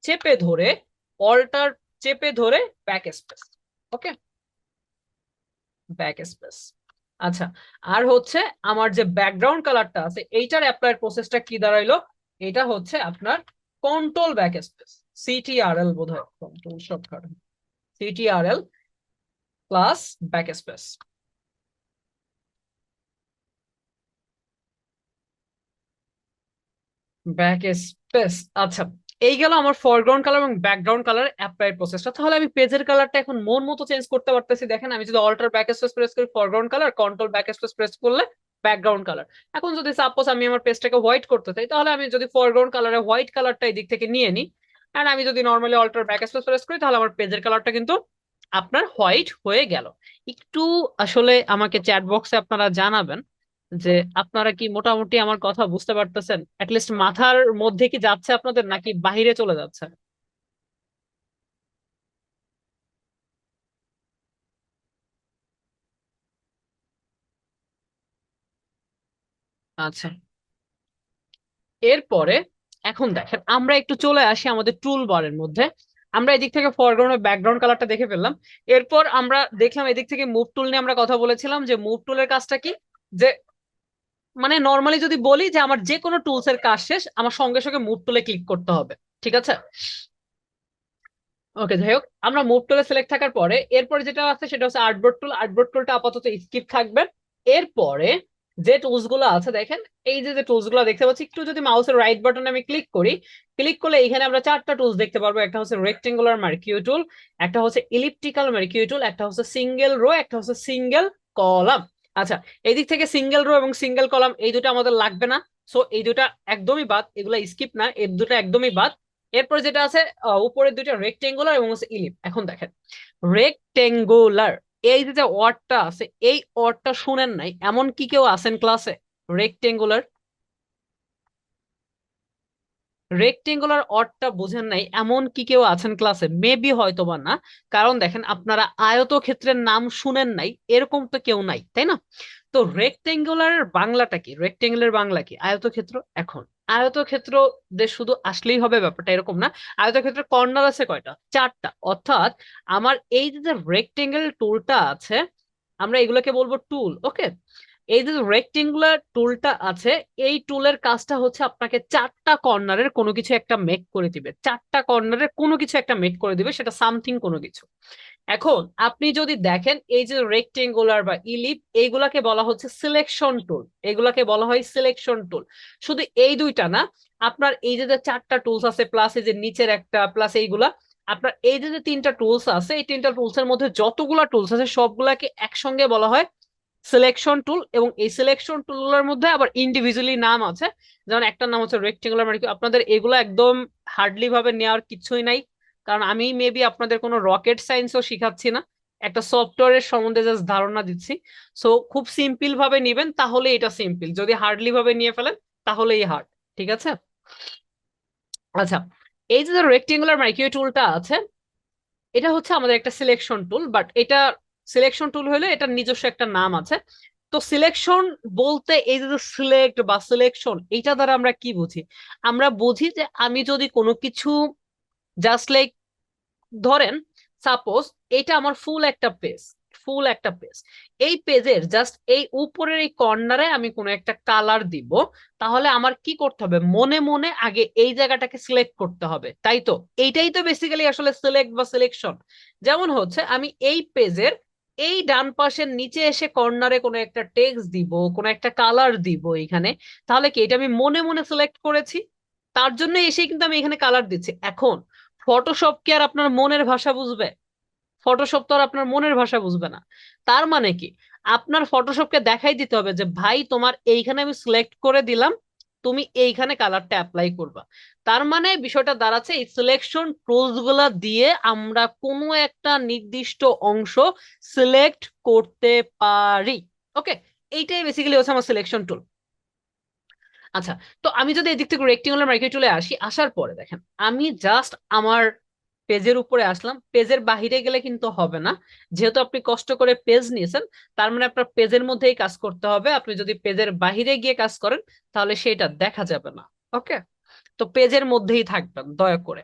চেপে ধরে, অল্টার চেপে ধরে ব্যাক স্পেস। ওকে, ব্যাক স্পেস। আচ্ছা, আর হচ্ছে আমার যে ব্যাকগ্রাউন্ড কালারটা আছে এইটার অ্যাপ্লাই প্রসেসটা কি দাঁড়াইলো? এটা হচ্ছে আপনার কন্ট্রোল ব্যাক স্পেস, সিটিআরএল বোধহয়, control shortcut, Ctrl plus back space, back space. আচ্ছা, এই গেল আমার ফরগ্রাউন্ড কালার এবং ব্যাকগ্রাউন্ড কালার অ্যাপ্লাই প্রসেসটা। তাহলে আমি পেজের কালারটা এখন মন মতো চেঞ্জ করতে পারতেছি। দেখেন আমি যদি অল্টার ব্যাক স্পেস প্রেস করি foreground colour, control back space press করলে ব্যাকগ্রাউন্ড কালার। এখন যদি সাপোজ আমি আমার পেজটাকে হোয়াইট করতে চাই, তাহলে আমি যদি ফরগ্রাউন্ড কালারে হোয়াইট কালারটা এই দিক থেকে নিয়ে নিই, আর আমি যদি normally alter back space press করি, তাহলে আমার পেজের কালারটা কিন্তু আপনার হোয়াইট হয়ে গেল। একটু আসলে আমাকে চ্যাট বক্সে আপনারা জানাবেন যে আপনারা কি মোটামুটি আমার কথা বুঝতে পারতেছেন, অ্যাটলিস্ট মাথার মধ্যে কি যাচ্ছে আপনাদের নাকি বাহিরে চলে যাচ্ছে? আচ্ছা, এরপরে এখন দেখেন আমরা একটু চলে আসি আমাদের টুল বারের মধ্যে। আমরা এদিক থেকে ফরগ্রাউন্ড ব্যাকগ্রাউন্ড কালারটা দেখে ফেললাম। এরপর আমরা দেখলাম এদিক থেকে মুভ টুল নিয়ে আমরা কথা বলেছিলাম যে মুভ টুলের কাজটা কি, যে মানে নর্মালি যদি বলি যে আমার যে কোনো টুলস এর কাজ শেষ আমার সঙ্গে সঙ্গে মুভ টুলে ক্লিক করতে হবে, ঠিক আছে? ওকে, যাই হোক, আমরা মুভ টুলে সিলেক্ট থাকার পরে এরপরে যেটা আছে সেটা হচ্ছে আর্টবোর্ড টুল। আর্টবোর্ড টুলটা আপাতত স্কিপ থাকবে। এরপরে যে টুলস গুলো আছে দেখেন, এই যে যে টুলস গুলো দেখতে পাচ্ছি, একটু যদি মাউসের রাইট বাটনে আমি ক্লিক করি, ক্লিক করলে এখানে আমরা চারটা টুলস দেখতে পারবো। একটা হচ্ছে রেক্টেঙ্গুলার মার্কিউ টুল, একটা হচ্ছে ইলিপ্টিক্যাল মার্কিউ টুল, একটা হচ্ছে সিঙ্গেল রো, একটা হচ্ছে সিঙ্গেল কলাম। আচ্ছা, এই দিক থেকে সিঙ্গেল রো এবং সিঙ্গেল কলাম এই দুটো আমাদের লাগবে না, সো এই দুটা একদমই বাদ, এগুলা স্কিপ না, এই দুটো একদমই বাদ। এরপর যেটা আছে উপরের দুইটা রেক্টেঙ্গুলার এবং হচ্ছে ইলিপ। এখন দেখেন রেক্টেঙ্গুলার, এই যে ওয়ার্ডটা আছে, এই ওয়ার্ডটা শুনেন নাই এমন কি কেউ আছেন ক্লাসে? রেক্টেঙ্গুলার, রেক্টেঙ্গুলার অর্থটা বুঝেন নাই এমন কি কেউ আছেন ক্লাসে? মেবি হয়তো বা না, কারণ দেখেন আপনারা আয়তক্ষেত্রের নাম শুনেন নাই এরকম তো কেউ নাই, তাই না? তো রেক্টেঙ্গুলার বাংলাটা কি? রেক্টেঙ্গুলার বাংলা কি? আয়তক্ষেত্র। এখন আয়তক্ষেত্র যে শুধু আসলেই হবে ব্যাপারটা এরকম না। আয়তক্ষেত্রের কর্নার আছে কয়টা? চারটা। অর্থাৎ আমার এই যে রেক্টেঙ্গেল টুলটা আছে, আমরা এগুলোকে বলবো টুল, ওকে? এই যে রেক্টেঙ্গুলার টুলটা আছে, এই টুলের কাজটা হচ্ছে আপনাকে চারটা কর্নারের কোনো কিছু একটা মেক করে দিবে, চারটা কর্নারের কোনো কিছু একটা মেক করে দিবে, সেটা সামথিং কোনো কিছু। এখন আপনি যদি দেখেন এই যে রেক্টেঙ্গুলার বা ইলিপ, এইগুলাকে বলা হচ্ছে সিলেকশন টুল, এগুলাকে বলা হয় সিলেকশন টুল। শুধু এই দুইটা না, আপনার এই যে চারটা টুলস আছে প্লাস এই যে নিচের একটা প্লাস এইগুলা, আপনার এই যে তিনটা টুলস আছে, এই তিনটা টুলস এর মধ্যে যতগুলা টুলস আছে সবগুলাকে একসঙ্গে বলা হয় সিলেকশন টুল। এবং এই সিলেকশন টুলগুলোর মধ্যে আবার ইন্ডিভিজুয়ালি নাম আছে, যেমন একটা নাম হচ্ছে রেক্টেঙ্গুলার মানে আপনাদের এগুলো একদম হার্ডলি ভাবে নেওয়ার কিছুই নাই, কারণ আমি মেবি আপনাদের কোনো রকেট সায়েন্সও শিখাচ্ছি না, একটা সফটওয়্যারের সম্বন্ধে জাস্ট ধারণা দিচ্ছি। সো খুব সিম্পল ভাবে নিবেন, তাহলে এটা সিম্পল, যদি হার্ডলি ভাবে নিয়ে ফেলেন তাহলেই হার্ড। ঠিক আছে? আচ্ছা, এই যে রেক্টেঙ্গুলার মাইক্রো টুলটা আছে, এটা হচ্ছে আমাদের একটা সিলেকশন টুল, বাট এটা সিলেকশন টুল হলে এটার নিজস্ব একটা নাম আছে। তো সিলেকশন বলতে এই যে সিলেক্ট বা সিলেকশন, এইটা দ্বারা আমরা কি বুঝি? আমরা বুঝি যে আমি যদি কোনো কিছু জাস্ট লাইক, ধরেন সাপোজ এটা আমার ফুল একটা পেজ, ফুল একটা পেজ, এই পেজের জাস্ট এই উপরের এই কর্নারে আমি কোনো একটা কালার দিব, তাহলে আমার কি করতে হবে? মনে মনে আগে এই জায়গাটাকে সিলেক্ট করতে হবে, তাই তো? এইটাই তো বেসিক্যালি আসলে সিলেক্ট বা সিলেকশন। যেমন হচ্ছে আমি এই পেজের এই ডান পাশের নিচে এসে কর্নারে কোনো একটা টেক্সট দিব, কোনো একটা কালার দিব এখানে, তাহলে কি এটা আমি মনে মনে সিলেক্ট করেছি? তার জন্য এসে কিন্তু আমি এখানে কালার দিচ্ছি। এখন ফটোশপ কি আর আপনার মনের ভাষা বুঝবে? ফটোশপ তো আর আপনার মনের ভাষা বুঝবে না। তার মানে কি, আপনার ফটোশপকে দেখাই দিতে হবে যে ভাই তোমার এইখানে আমি সিলেক্ট করে দিলাম, তুমি এইখানে কালারটা অ্যাপ্লাই করবা। তার মানে বিষয়টা দাঁড়াচ্ছে এই সিলেকশন টুলস গুলা দিয়ে আমরা কোনো একটা নির্দিষ্ট অংশ সিলেক্ট করতে পারি। ওকে, এইটাই বেসিক্যালি হচ্ছে আমার সিলেকশন টুল। আচ্ছা, তো আমি যদি এদিক থেকে রেক্টেঙ্গুলার মার্কেট চলে আসি, আসার পরে দেখেন আমি জাস্ট আমার পেজের উপরে আসলাম, পেজের বাহিরে গেলে কিন্তু হবে না, যেহেতু আপনি কষ্ট করে পেজ নিয়েছেন, তার মানে আপনার পেজের মধ্যেই কাজ করতে হবে। আপনি যদি পেজের বাহিরে গিয়ে কাজ করেন তাহলে সেটা দেখা যাবে না। ওকে, তো পেজের মধ্যেই থাকবেন দয়া করে।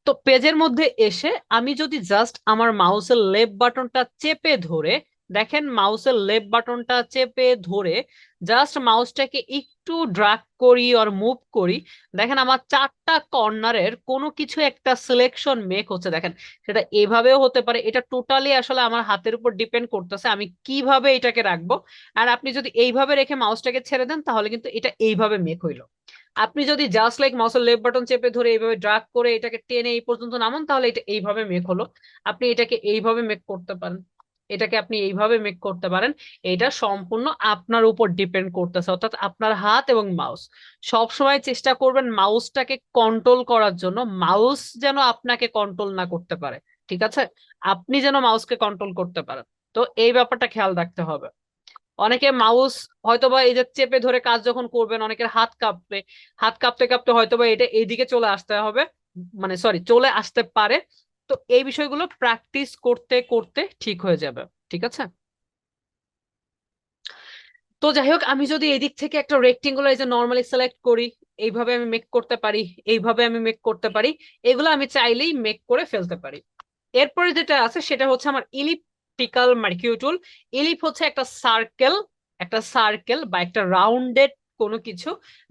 তো পেজের মধ্যে এসে আমি যদি জাস্ট আমার মাউসের লেফট বাটনটা চেপে ধরে, দেখেন মাউসের লেফট বাটনটা চেপে ধরে জাস্ট মাউসটাকে একটু ড্র্যাগ করি আর মুভ করি, দেখেন আমার চারটা কর্নারের কোনো কিছু একটা সিলেকশন মেক হচ্ছে। দেখেন সেটা এভাবেও হতে পারে, এটা টোটালি আসলে আমার হাতের উপর ডিপেন্ড করতেছে আমি কিভাবে এটাকে রাখবো। আর আপনি যদি এইভাবে রেখে মাউসটাকে ছেড়ে দেন তাহলে কিন্তু এটা এইভাবে মেক হইলো। আপনি যদি জাস্ট লাইক মাউসের লেফট বাটন চেপে ধরে এইভাবে ড্রাগ করে এটাকে টেনে এই পর্যন্ত নামান তাহলে এটা এইভাবে মেক হলো। আপনি এটাকে এইভাবে মেক করতে পারেন, এটাকে আপনি এইভাবে মেক করতে পারেন। এটা সম্পূর্ণ আপনার উপর ডিপেন্ড করতেছে, অর্থাৎ আপনার হাত এবং মাউস। সব সময় চেষ্টা করবেন মাউসটাকে কন্ট্রোল করার জন্য, মাউস যেন আপনাকে কন্ট্রোল না করতে পারে। ঠিক আছে? আপনি যেন মাউসকে কন্ট্রোল করতে পারেন। তো এই ব্যাপারটা খেয়াল রাখতে হবে। অনেকে মাউস হয়তোবা এই যে চেপে ধরে কাজ যখন করবেন অনেকের হাত কাঁপবে, হাত কাঁপতে কাঁপতে হয়তোবা এটা এইদিকে চলে আসতে হবে, মানে সরি চলে আসতে পারে। তো এই বিষয়গুলো প্র্যাকটিস করতে করতে ঠিক হয়ে যাবে। ঠিক আছে? তো যাই হোক, আমি যদি এই দিক থেকে একটা রেক্টেঙ্গুলার এই যে নর্মালি সিলেক্ট করি, এইভাবে আমি মেক করতে পারি, এইভাবে আমি মেক করতে পারি, এগুলো আমি চাইলেই মেক করে ফেলতে পারি। এরপরে যেটা আছে সেটা হচ্ছে আমার ইলিপটিক্যাল মার্কিউ টুল। ইলিপ হচ্ছে একটা সার্কেল, একটা সার্কেল বা একটা রাউন্ডেড কোনো কিছু,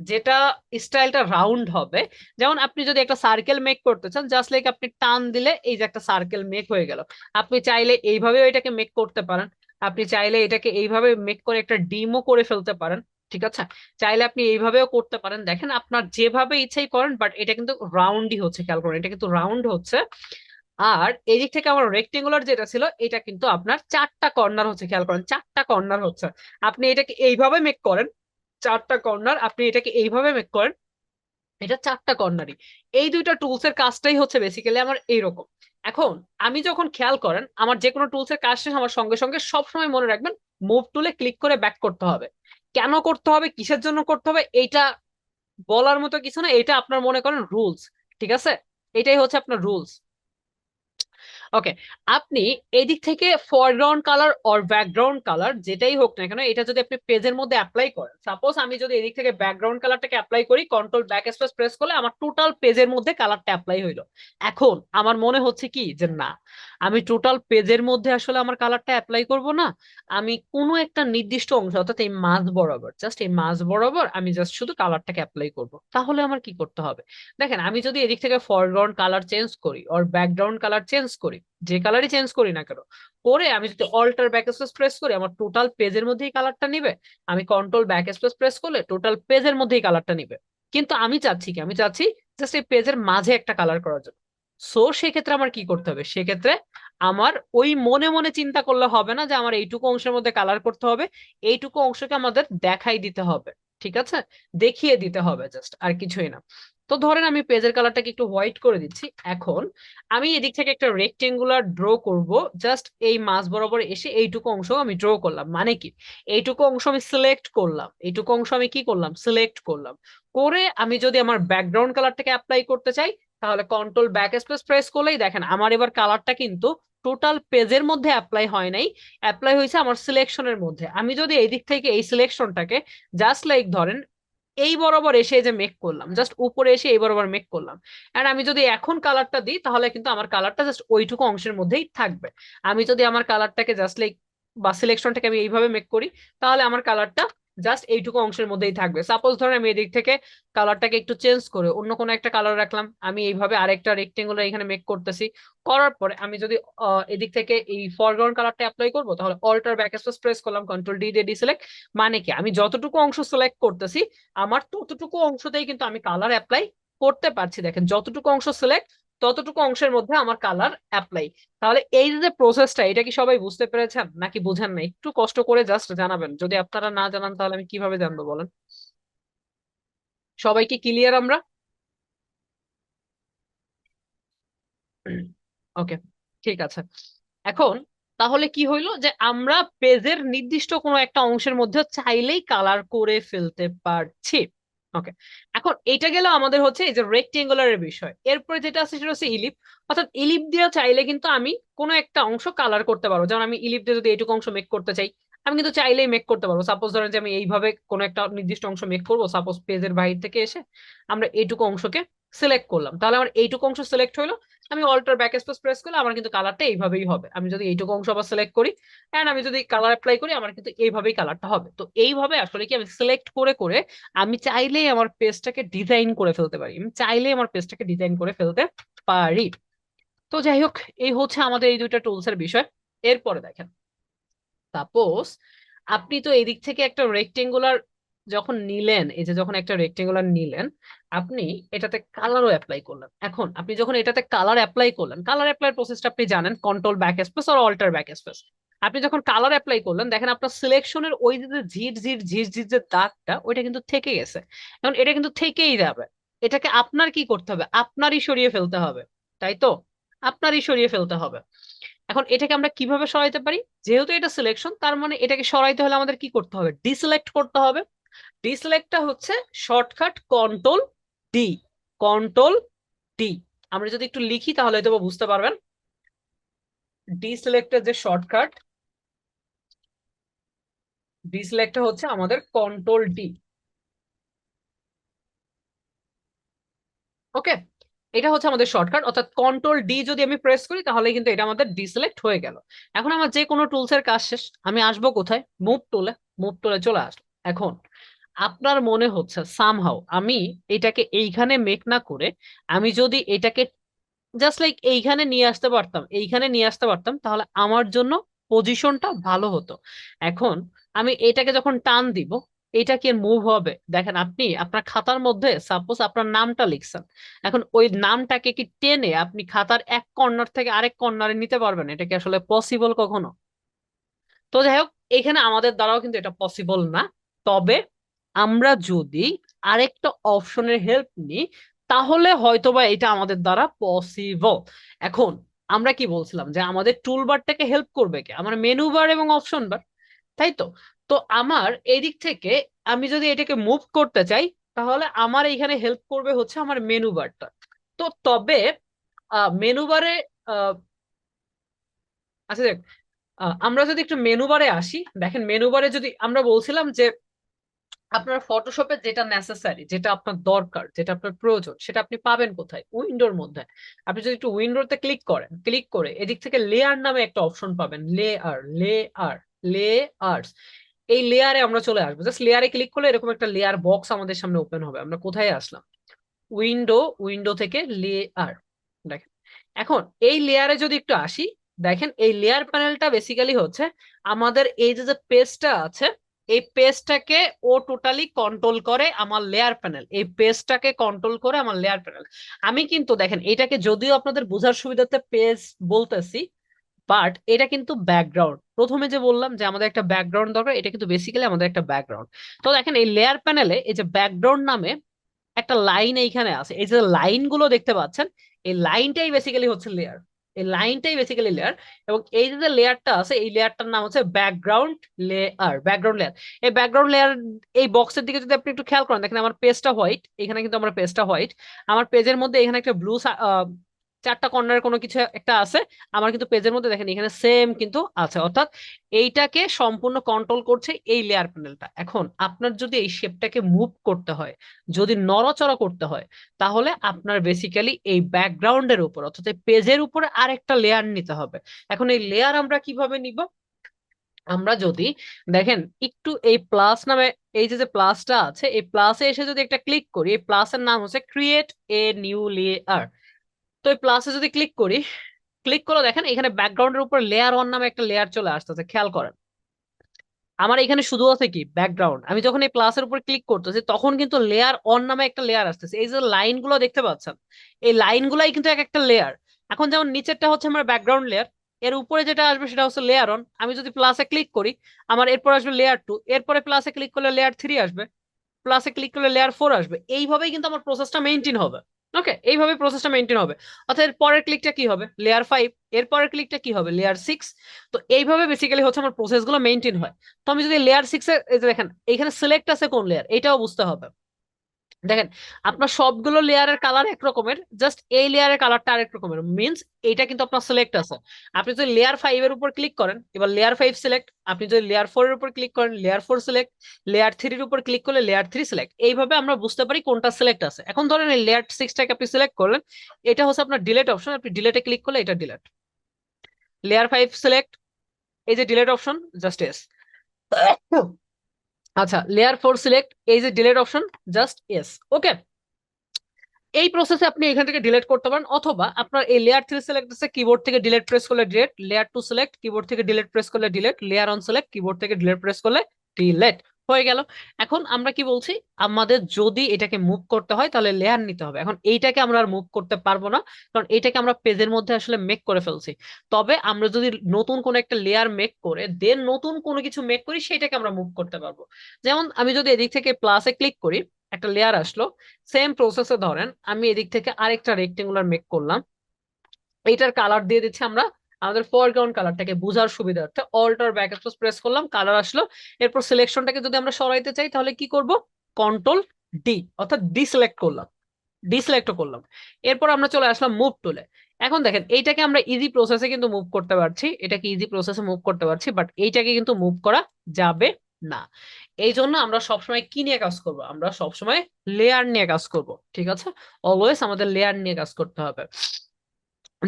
যেটা স্টাইলটা রাউন্ড হবে। যেমন আপনি যদি একটা সার্কেল মেক করতে চান, জাস্ট লাইক আপনি টান দিলে এই যে একটা সার্কেল মেক হয়ে গেল। আপনি চাইলে এইভাবেও এটাকে মেক করতে পারেন। আপনি চাইলে এটাকে এইভাবে মেক করে একটা ডিমও করে ফেলতে পারেন, ঠিক আছে? চাইলে আপনি এইভাবেও করতে পারেন, দেখেন আপনার যেভাবে ইচ্ছাই করেন, বাট এটা কিন্তু রাউন্ডই হচ্ছে, খেয়াল করেন এটা কিন্তু রাউন্ড হচ্ছে। আর এদিক থেকে আমার রেক্টেঙ্গুলার যেটা ছিল এটা কিন্তু আপনার চারটা কর্নার হচ্ছে, খেয়াল করেন চারটা কর্নার হচ্ছে। আপনি এটাকে এইভাবে মেক করেন, চারটা কর্নার, আপনি এটাকে এইভাবে মেক করেন, এটা চারটা কর্নারই। এই দুইটা টুলস এর কাজটাই হচ্ছে বেসিক্যালি আমার এইরকম। এখন আমি যখন, খেয়াল করেন আমার যে কোনো টুলস এর কাজ শেষ, আমার সঙ্গে সঙ্গে সবসময় মনে রাখবেন মুভ টুলে ক্লিক করে ব্যাক করতে হবে। কেন করতে হবে, কিসের জন্য করতে হবে, এইটা বলার মতো কিছু না, এটা আপনার মনে করেন রুলস, ঠিক আছে? এটাই হচ্ছে আপনার রুলস। ওকে, আপনি এদিক থেকে foreground colour or background colour যেটাই হোক না কেন, এটা যদি আপনি পেজের মধ্যে অ্যাপ্লাই করেন, সাপোজ আমি যদি এদিক থেকে ব্যাকগ্রাউন্ড কালারটাকে অ্যাপ্লাই করি, কন্ট্রোল ব্যাক স্পেস প্রেস করলে আমার টোটাল পেজের মধ্যে কালারটা অ্যাপ্লাই হইলো। এখন আমার মনে হচ্ছে কি যে না, আমি টোটাল পেজের মধ্যে আসলে আমার কালারটা অ্যাপ্লাই করব না, আমি কোনো একটা নির্দিষ্ট অংশ, অর্থাৎ এই মাঝ বরাবর, জাস্ট এই মাঝ বরাবর আমি জাস্ট শুধু কালারটাকে অ্যাপ্লাই করব। তাহলে আমার কি করতে হবে, দেখেন আমি যদি এদিক থেকে ফরগ্রাউন্ড কালার চেঞ্জ করি অর ব্যাকগ্রাউন্ড কালার চেঞ্জ করি, যে কালারই চেঞ্জ করি না কেন, করে আমি যদি অল্টার ব্যাক স্পেস প্রেস করি, আমার টোটাল পেজের মধ্যেই কালারটা নিবে। আমি কন্ট্রোল ব্যাক স্পেস প্রেস করলে টোটাল পেজের মধ্যেই কালারটা নিবে। কিন্তু আমি চাচ্ছি কি, আমি চাচ্ছি জাস্ট এই পেজের মাঝে একটা কালার করার জন্য। সো সেক্ষেত্রে আমার কি করতে হবে, সেক্ষেত্রে আমার ওই মনে মনে চিন্তা করলে হবে না যে আমার এইটুকু অংশের মধ্যে কালার করতে হবে, এইটুকু অংশকে আমাদের দেখাই দিতে হবে, ঠিক আছে? দেখিয়ে দিতে হবে জাস্ট, আর কিছুই না। তো ধরেন আমি পেজের কালারটাকে একটু হোয়াইট করে দিচ্ছি। এখন আমি এদিক থেকে একটা রেক্টেঙ্গুলার ড্র করব, জাস্ট এই মাঝ বরাবর এসে এইটুকু অংশ আমি ড্র করলাম, মানে কি, এইটুকু অংশ আমি সিলেক্ট করলাম, এইটুকু অংশ আমি কি করলাম, সিলেক্ট করলাম। করে আমি যদি আমার ব্যাকগ্রাউন্ড কালারটাকে অ্যাপ্লাই করতে চাই, তাহলে কন্ট্রোল ব্যাক স্পেস প্রেস করলেই দেখেন আমার এবার কালারটা কিন্তু টোটাল পেজের মধ্যে অ্যাপ্লাই হয় নাই, অ্যাপ্লাই হয়েছে আমার সিলেকশনের মধ্যে। আমি যদি এই দিক থেকে এই সিলেকশনটাকে জাস্ট লাইক ধরেন এই বরাবর এসে যে মেক করলাম, জাস্ট উপরে এসে এই বরাবর মেক করলাম, এন্ড আমি যদি এখন কালারটা দিই তাহলে কিন্তু আমার কালারটা জাস্ট ওইটুকু অংশের মধ্যেই থাকবে। আমি যদি আমার কালারটাকে জাস্ট লাইক বা সিলেকশনটাকে আমি এইভাবে মেক করি, তাহলে আমার কালারটা জাস্ট এইটুকু অংশের মধ্যেই থাকবে। সাপোজ ধরেন আমি এদিক থেকে কালারটাকে একটু চেঞ্জ করে অন্য কোনো একটা কালার রাখলাম, আমি এইভাবে আরেকটা রেক্টেঙ্গুলার এখানে মেক করতেছি, করার পরে আমি যদি এদিক থেকে এই ফরগ্রাউন্ড কালারটা অ্যাপ্লাই করবো, তাহলে অল্টার ব্যাক স্পেস প্রেস করলাম, কন্ট্রোল ডি দিয়ে ডিসিলেক্ট। মানে কি, আমি যতটুকু অংশ সিলেক্ট করতেছি আমার ততটুকু অংশতেই কিন্তু আমি কালার অ্যাপ্লাই করতে পারছি। দেখেন যতটুকু অংশ সিলেক্ট, ততটুকু অংশের মধ্যে আমার কালার অ্যাপ্লাই। তাহলে এই যে প্রসেসটা, এটা কি সবাই বুঝতে পেরেছেন নাকি বুঝেন না? একটু কষ্ট করে জাস্ট জানাবেন, যদি আপনারা না জানান তাহলে আমি কিভাবে জানবো বলেন? সবাই কি ক্লিয়ার আমরা? ওকে, ঠিক আছে। এখন তাহলে কি হইলো যে আমরা পেজের নির্দিষ্ট কোনো একটা অংশের মধ্যে চাইলেই কালার করে ফেলতে পারছি। ওকে, এখন এটা গেল আমাদের হচ্ছে এই যে রেক্টেঙ্গুলারের বিষয়। এরপরে যেটা আছে সেটা হচ্ছে ইলিপ। অর্থাৎ ইলিপ দিয়ে চাইলে কিন্তু আমি কোনো একটা অংশ কালার করতে পারবো। যেমন আমি ইলিপ দিয়ে যদি এইটুকু অংশ মেক করতে চাই, আমি কিন্তু চাইলেই মেক করতে পারবো। সাপোজ ধরেন যে আমি এইভাবে কোনো একটা নির্দিষ্ট অংশ মেক করবো, সাপোজ পেজের বাইরে থেকে এসে আমরা এইটুকু অংশকে সিলেক্ট করলাম, তাহলে আমার এইটুকু অংশ সিলেক্ট হইলো। আমি অল্টার ব্যাক স্পেস প্রেস করলে আমার কিন্তু কালারটা এইভাবেই হবে। আমি যদি এইটুকু অংশ আবার সিলেক্ট করি এন্ড আমি যদি কালার অ্যাপ্লাই করি, আমার কিন্তু এইভাবেই কালারটা হবে। তো এইভাবে আসলে কি আমি সিলেক্ট করে করে আমি চাইলেই আমার পেজটাকে ডিজাইন করে ফেলতে পারি, আমি চাইলেই আমার পেজটাকে ডিজাইন করে ফেলতে পারি। তো যাই হোক, এই হচ্ছে আমাদের এই দুইটা টুলস এর বিষয়। এরপরে দেখেন, সাপোজ আপনি তো এই দিক থেকে একটা রেক্টেঙ্গুলার যখন নিলেন, এই যে যখন একটা রেক্টেঙ্গুলার নিলেন, আপনি এটাতে কালারও অ্যাপ্লাই করলেন। এখন আপনি যখন এটাতে কালার অ্যাপ্লাই করলেন, কালার অ্যাপ্লাই প্রসেসটা আপনি জানেন, কন্ট্রোল ব্যাক স্পেস আর অল্টার ব্যাক স্পেস। আপনি যখন কালার অ্যাপ্লাই করলেন, দেখেন আপনার সিলেকশনের ওই যে ঝির ঝির ঝির ঝির যে দাগটা, ওইটা কিন্তু থেকে গেছে। এখন এটা কিন্তু থেকেই যাবে। এটাকে আপনার কি করতে হবে, আপনারই সরিয়ে ফেলতে হবে, তাই তো? আপনারই সরিয়ে ফেলতে হবে। এখন এটাকে আমরা কিভাবে সরাইতে পারি, যেহেতু এটা সিলেকশন, তার মানে এটাকে সরাইতে হলে আমাদের কি করতে হবে, ডিসিলেক্ট করতে হবে। ডিসিলেক্টটা হচ্ছে shortcut control D, control D. আমরা যদি একটু লিখি তাহলে হয়তো বুঝতে পারবেন। ডিসিলেক্টের যে শর্টকাট, ডিসিলেক্টটা হচ্ছে আমাদের কন্ট্রোল ডি। ওকে, এটা হচ্ছে আমাদের শর্টকাট, অর্থাৎ কন্ট্রোল ডি যদি আমি প্রেস করি তাহলে কিন্তু এটা আমাদের ডিসিলেক্ট হয়ে গেল। এখন আমার যে কোনো টুলস এর কাজ শেষ, আমি আসবো কোথায়, মুভ টুলে। মুভ টুলে চলে আসবো। এখন আপনার মনে হচ্ছে সামহাউ আমি এটাকে এইখানে মেক না করে আমি যদি এটাকে জাস্ট লাইক এইখানে নিয়ে আসতে পারতাম, এইখানে নিয়ে আসতে পারতাম, তাহলে আমার জন্য পজিশনটা ভালো হতো। এখন আমি এটাকে যখন টান দিব, এটা কি মুভ হবে? দেখেন আপনি আপনার খাতার মধ্যে সাপোজ আপনার নামটা লিখছেন, এখন ওই নামটাকে কি টেনে আপনি খাতার এক কর্নার থেকে আরেক কর্নারে নিতে পারবেন? এটা কি আসলে পসিবল কখনো? তো যাই হোক, এখানে আমাদের দ্বারাও কিন্তু এটা পসিবল না। তবে আমরা যদি আরেকটা অপশনের হেল্প নিই, তাহলে হয়তোবা এটা আমাদের দ্বারা পসিবল। এখন আমরা কি বলছিলাম যে আমাদের টুল বারটাকে হেল্প করবে কি? আমার মেনু বার এবং অপশন বার, তাই তো? তো আমার এদিক থেকে আমি যদি এটাকে মুভ করতে চাই, তাহলে আমার এইখানে হেল্প করবে হচ্ছে আমার মেনু বারটা। তো তবে মেনু বারে আচ্ছা দেখ, আমরা যদি একটু মেনু বারে আসি, দেখেন মেনু বারে যদি আমরা বলছিলাম যে আপনার ফটোশপে যেটা নেসেসারি, যেটা আপনার দরকার, যেটা আপনার প্রয়োজন, সেটা আপনি পাবেন কোথায়? উইন্ডোর মধ্যে। আপনি যদি একটু উইন্ডোতে ক্লিক করেন, ক্লিক করে এদিক থেকে লেয়ার নামে একটা অপশন পাবেন, লেয়ার লেয়ার লেয়ার্স। এই লেয়ারে আমরা চলে আসবো, জাস্ট লেয়ারে ক্লিক করলে এরকম একটা লেয়ার বক্স আমাদের সামনে ওপেন হবে। আমরা কোথায় আসলাম? উইন্ডো, উইন্ডো থেকে লেয়ার। দেখেন এখন এই লেয়ারে যদি একটু আসি, দেখেন এই লেয়ার প্যানেলটা বেসিক্যালি হচ্ছে আমাদের এই যে যে পেজটা আছে, এই পেজটাকে ও টোটালি কন্ট্রোল করে। আমার লেয়ার প্যানেল এই পেজটাকে কন্ট্রোল করে আমার লেয়ার প্যানেল। আমি কিন্তু দেখেন এটাকে যদিও আপনাদের বোঝার সুবিধাতে পেজ বলতেছি, বাট এটা কিন্তু ব্যাকগ্রাউন্ড। প্রথমে যে বললাম যে আমাদের একটা ব্যাকগ্রাউন্ড দরকার, এটা কিন্তু বেসিক্যালি আমাদের একটা ব্যাকগ্রাউন্ড। তো দেখেন এই লেয়ার প্যানেলে এই যে ব্যাকগ্রাউন্ড নামে একটা লাইন এইখানে আছে, এই যে লাইন গুলো দেখতে পাচ্ছেন, এই লাইনটাই বেসিক্যালি হচ্ছে লেয়ার। এই লাইনটাই বেসিক্যালি লেয়ার। এবং এই যে লেয়ারটা আছে, এই লেয়ারটার নাম হচ্ছে ব্যাকগ্রাউন্ড লেয়ার। ব্যাকগ্রাউন্ড লেয়ার, এই ব্যাকগ্রাউন্ড লেয়ার, এই বক্সের দিকে যদি আপনি একটু খেয়াল করেন, দেখেন আমার পেজটা হোয়াইট, এখানে কিন্তু আমার পেজটা হোয়াইট। আমার পেজের মধ্যে এখানে একটা ব্লু চারটা কর্নারের কোনো কিছু একটা আছে। আমার কিন্তু পেজের মধ্যে দেখেন এখানে সেম কিন্তু আছে, অর্থাৎ এইটাকে সম্পূর্ণ কন্ট্রোল করছে এই লেয়ার প্যানেলটা। এখন আপনার যদি এই শেপটাকে মুভ করতে হয়, যদি নড়াচড়া করতে হয়, তাহলে আপনার বেসিক্যালি এই ব্যাকগ্রাউন্ডের উপর অর্থাৎ এই পেজের উপরে আরেকটা লেয়ার নিতে হবে। এখন এই লেয়ার আমরা কিভাবে নিব? আমরা যদি দেখেন একটু এই প্লাস নামে, এই যে যে প্লাসটা আছে, এই প্লাসে এসে যদি একটা ক্লিক করি, এই প্লাসের নাম হচ্ছে ক্রিয়েট এ নিউ লেয়ার। তো এই প্লাসে যদি ক্লিক করি, ক্লিক করে দেখেন এখানে ব্যাকগ্রাউন্ডের উপর লেয়ার ওয়ান নামে একটা লেয়ার চলে আসতেছে, খেয়াল করেন। আমার এখানে শুধু আছে কি ব্যাকগ্রাউন্ড। আমি যখন এই প্লাসের উপর ক্লিক করতেছি, তখন কিন্তু লেয়ার অন নামে একটা লেয়ার আসতেছে। এই যে লাইন গুলো দেখতে পাচ্ছেন, এই লাইন গুলাই কিন্তু এক একটা লেয়ার। এখন যেমন নিচেরটা হচ্ছে আমার ব্যাকগ্রাউন্ড লেয়ার, এর উপরে যেটা আসবে সেটা হচ্ছে লেয়ার অন। আমি যদি প্লাসে ক্লিক করি, আমার এরপর আসবে লেয়ার টু, এরপরে প্লাসে ক্লিক করলে লেয়ার থ্রি আসবে, প্লাসে ক্লিক করলে লেয়ার ফোর আসবে। এইভাবেই কিন্তু আমার প্রসেসটা মেনটেন হবে। ওকে, এইভাবে প্রসেসটা মেনটেন হবে। অর্থাৎ এর পরের ক্লিকটা কি হবে? Layer five. এর পরের ক্লিকটা কি হবে? Layer six. তো এইভাবে বেসিক্যালি হচ্ছে আমার প্রসেস গুলো মেনটেন হয়। তো আমি যদি লেয়ার সিক্স এ, এই যে দেখেন এখানে সিলেক্ট আছে কোন লেয়ার, এটাও বুঝতে হবে। দেখেন আপনার সবগুলো লেয়ারের কালার এক রকমের, জাস্ট এই লেয়ারের কালারটা আরেক রকমের, মিনস এটা কিন্তু আপনার সিলেক্ট আছে। আপনি যদি লেয়ার ফাইভ এর উপর ক্লিক করেন, এবার লেয়ার ফাইভ সিলেক্ট। আপনি যদি লেয়ার ফোর এর উপর ক্লিক করেন, লেয়ার ফোর সিলেক্ট। লেয়ার থ্রির উপর ক্লিক করলে লেয়ার থ্রি সিলেক্ট। এইভাবে আমরা বুঝতে পারি কোনটা সিলেক্ট আছে। এখন ধরেন এই লেয়ার সিক্সটাকে আপনি সিলেক্ট করলেন, এটা হচ্ছে আপনার ডিলেট অপশন, আপনি ডিলেটে ক্লিক করলে এটা ডিলেট। লেয়ার ফাইভ সিলেক্ট, এই যে ডিলেট অপশন, জাস্ট এস। আচ্ছা, লেয়ার ফোর সিলেক্ট, এই যে ডিলেট অপশন, জাস্ট এস। ওকে, এই প্রসেসে আপনি এখান থেকে ডিলিট করতে পারেন, অথবা আপনার এই লেয়ার থ্রি সিলেক্ট আছে, কিবোর্ড থেকে ডিলিট প্রেস করলে delete. Layer two select, keyboard থেকে ডিলিট প্রেস করলে delete. Layer one select, keyboard থেকে ডিলিট প্রেস করলে ডিলিট। হয়ে গেল। এখন আমরা কি বলছি, আমাদের যদি এটাকে মুভ করতে হয় তাহলে লেয়ার নিতে হবে। এখন এইটাকে আমরা আর মুভ করতে পারবো না, কারণ এইটাকে আমরা পেজের মধ্যে আসলে মেক করে ফেলছি। তবে আমরা যদি নতুন কোনো একটা লেয়ার মেক করে দেন নতুন কোনো কিছু মেক করি, সেটাকে আমরা মুভ করতে পারবো। যেমন আমি যদি এদিক থেকে প্লাসে ক্লিক করি, একটা লেয়ার আসলো। সেম প্রসেসে ধরেন আমি এদিক থেকে আরেকটা রেক্টেঙ্গুলার মেক করলাম, এইটার কালার দিয়ে দিচ্ছি আমরা আমাদের ফরগ্রাউন্ড কালারটাকে বোঝার সুবিধার্থে অল্টার ব্যাকস্পেস প্রেস করলাম, কালার আসলো। এরপর সিলেকশনটাকে যদি আমরা সরাইতে চাই, তাহলে কি করব? কন্ট্রোল ডি, অর্থাৎ ডিসিলেক্ট করলাম, ডিসিলেক্ট করলাম। এরপর আমরা চলে আসলাম মুভ টুলে। এখন দেখেন এইটাকে আমরা ইজি প্রসেসে কিন্তু মুভ করতে পারছি, এটাকে ইজি প্রসেসে মুভ করতে পারছি, বাট এইটাকে কিন্তু মুভ করা যাবে না। এই জন্য আমরা সবসময় কি নিয়ে কাজ করব? আমরা সবসময় লেয়ার নিয়ে কাজ করব। ঠিক আছে, অলওয়েজ আমাদের লেয়ার নিয়ে কাজ করতে হবে।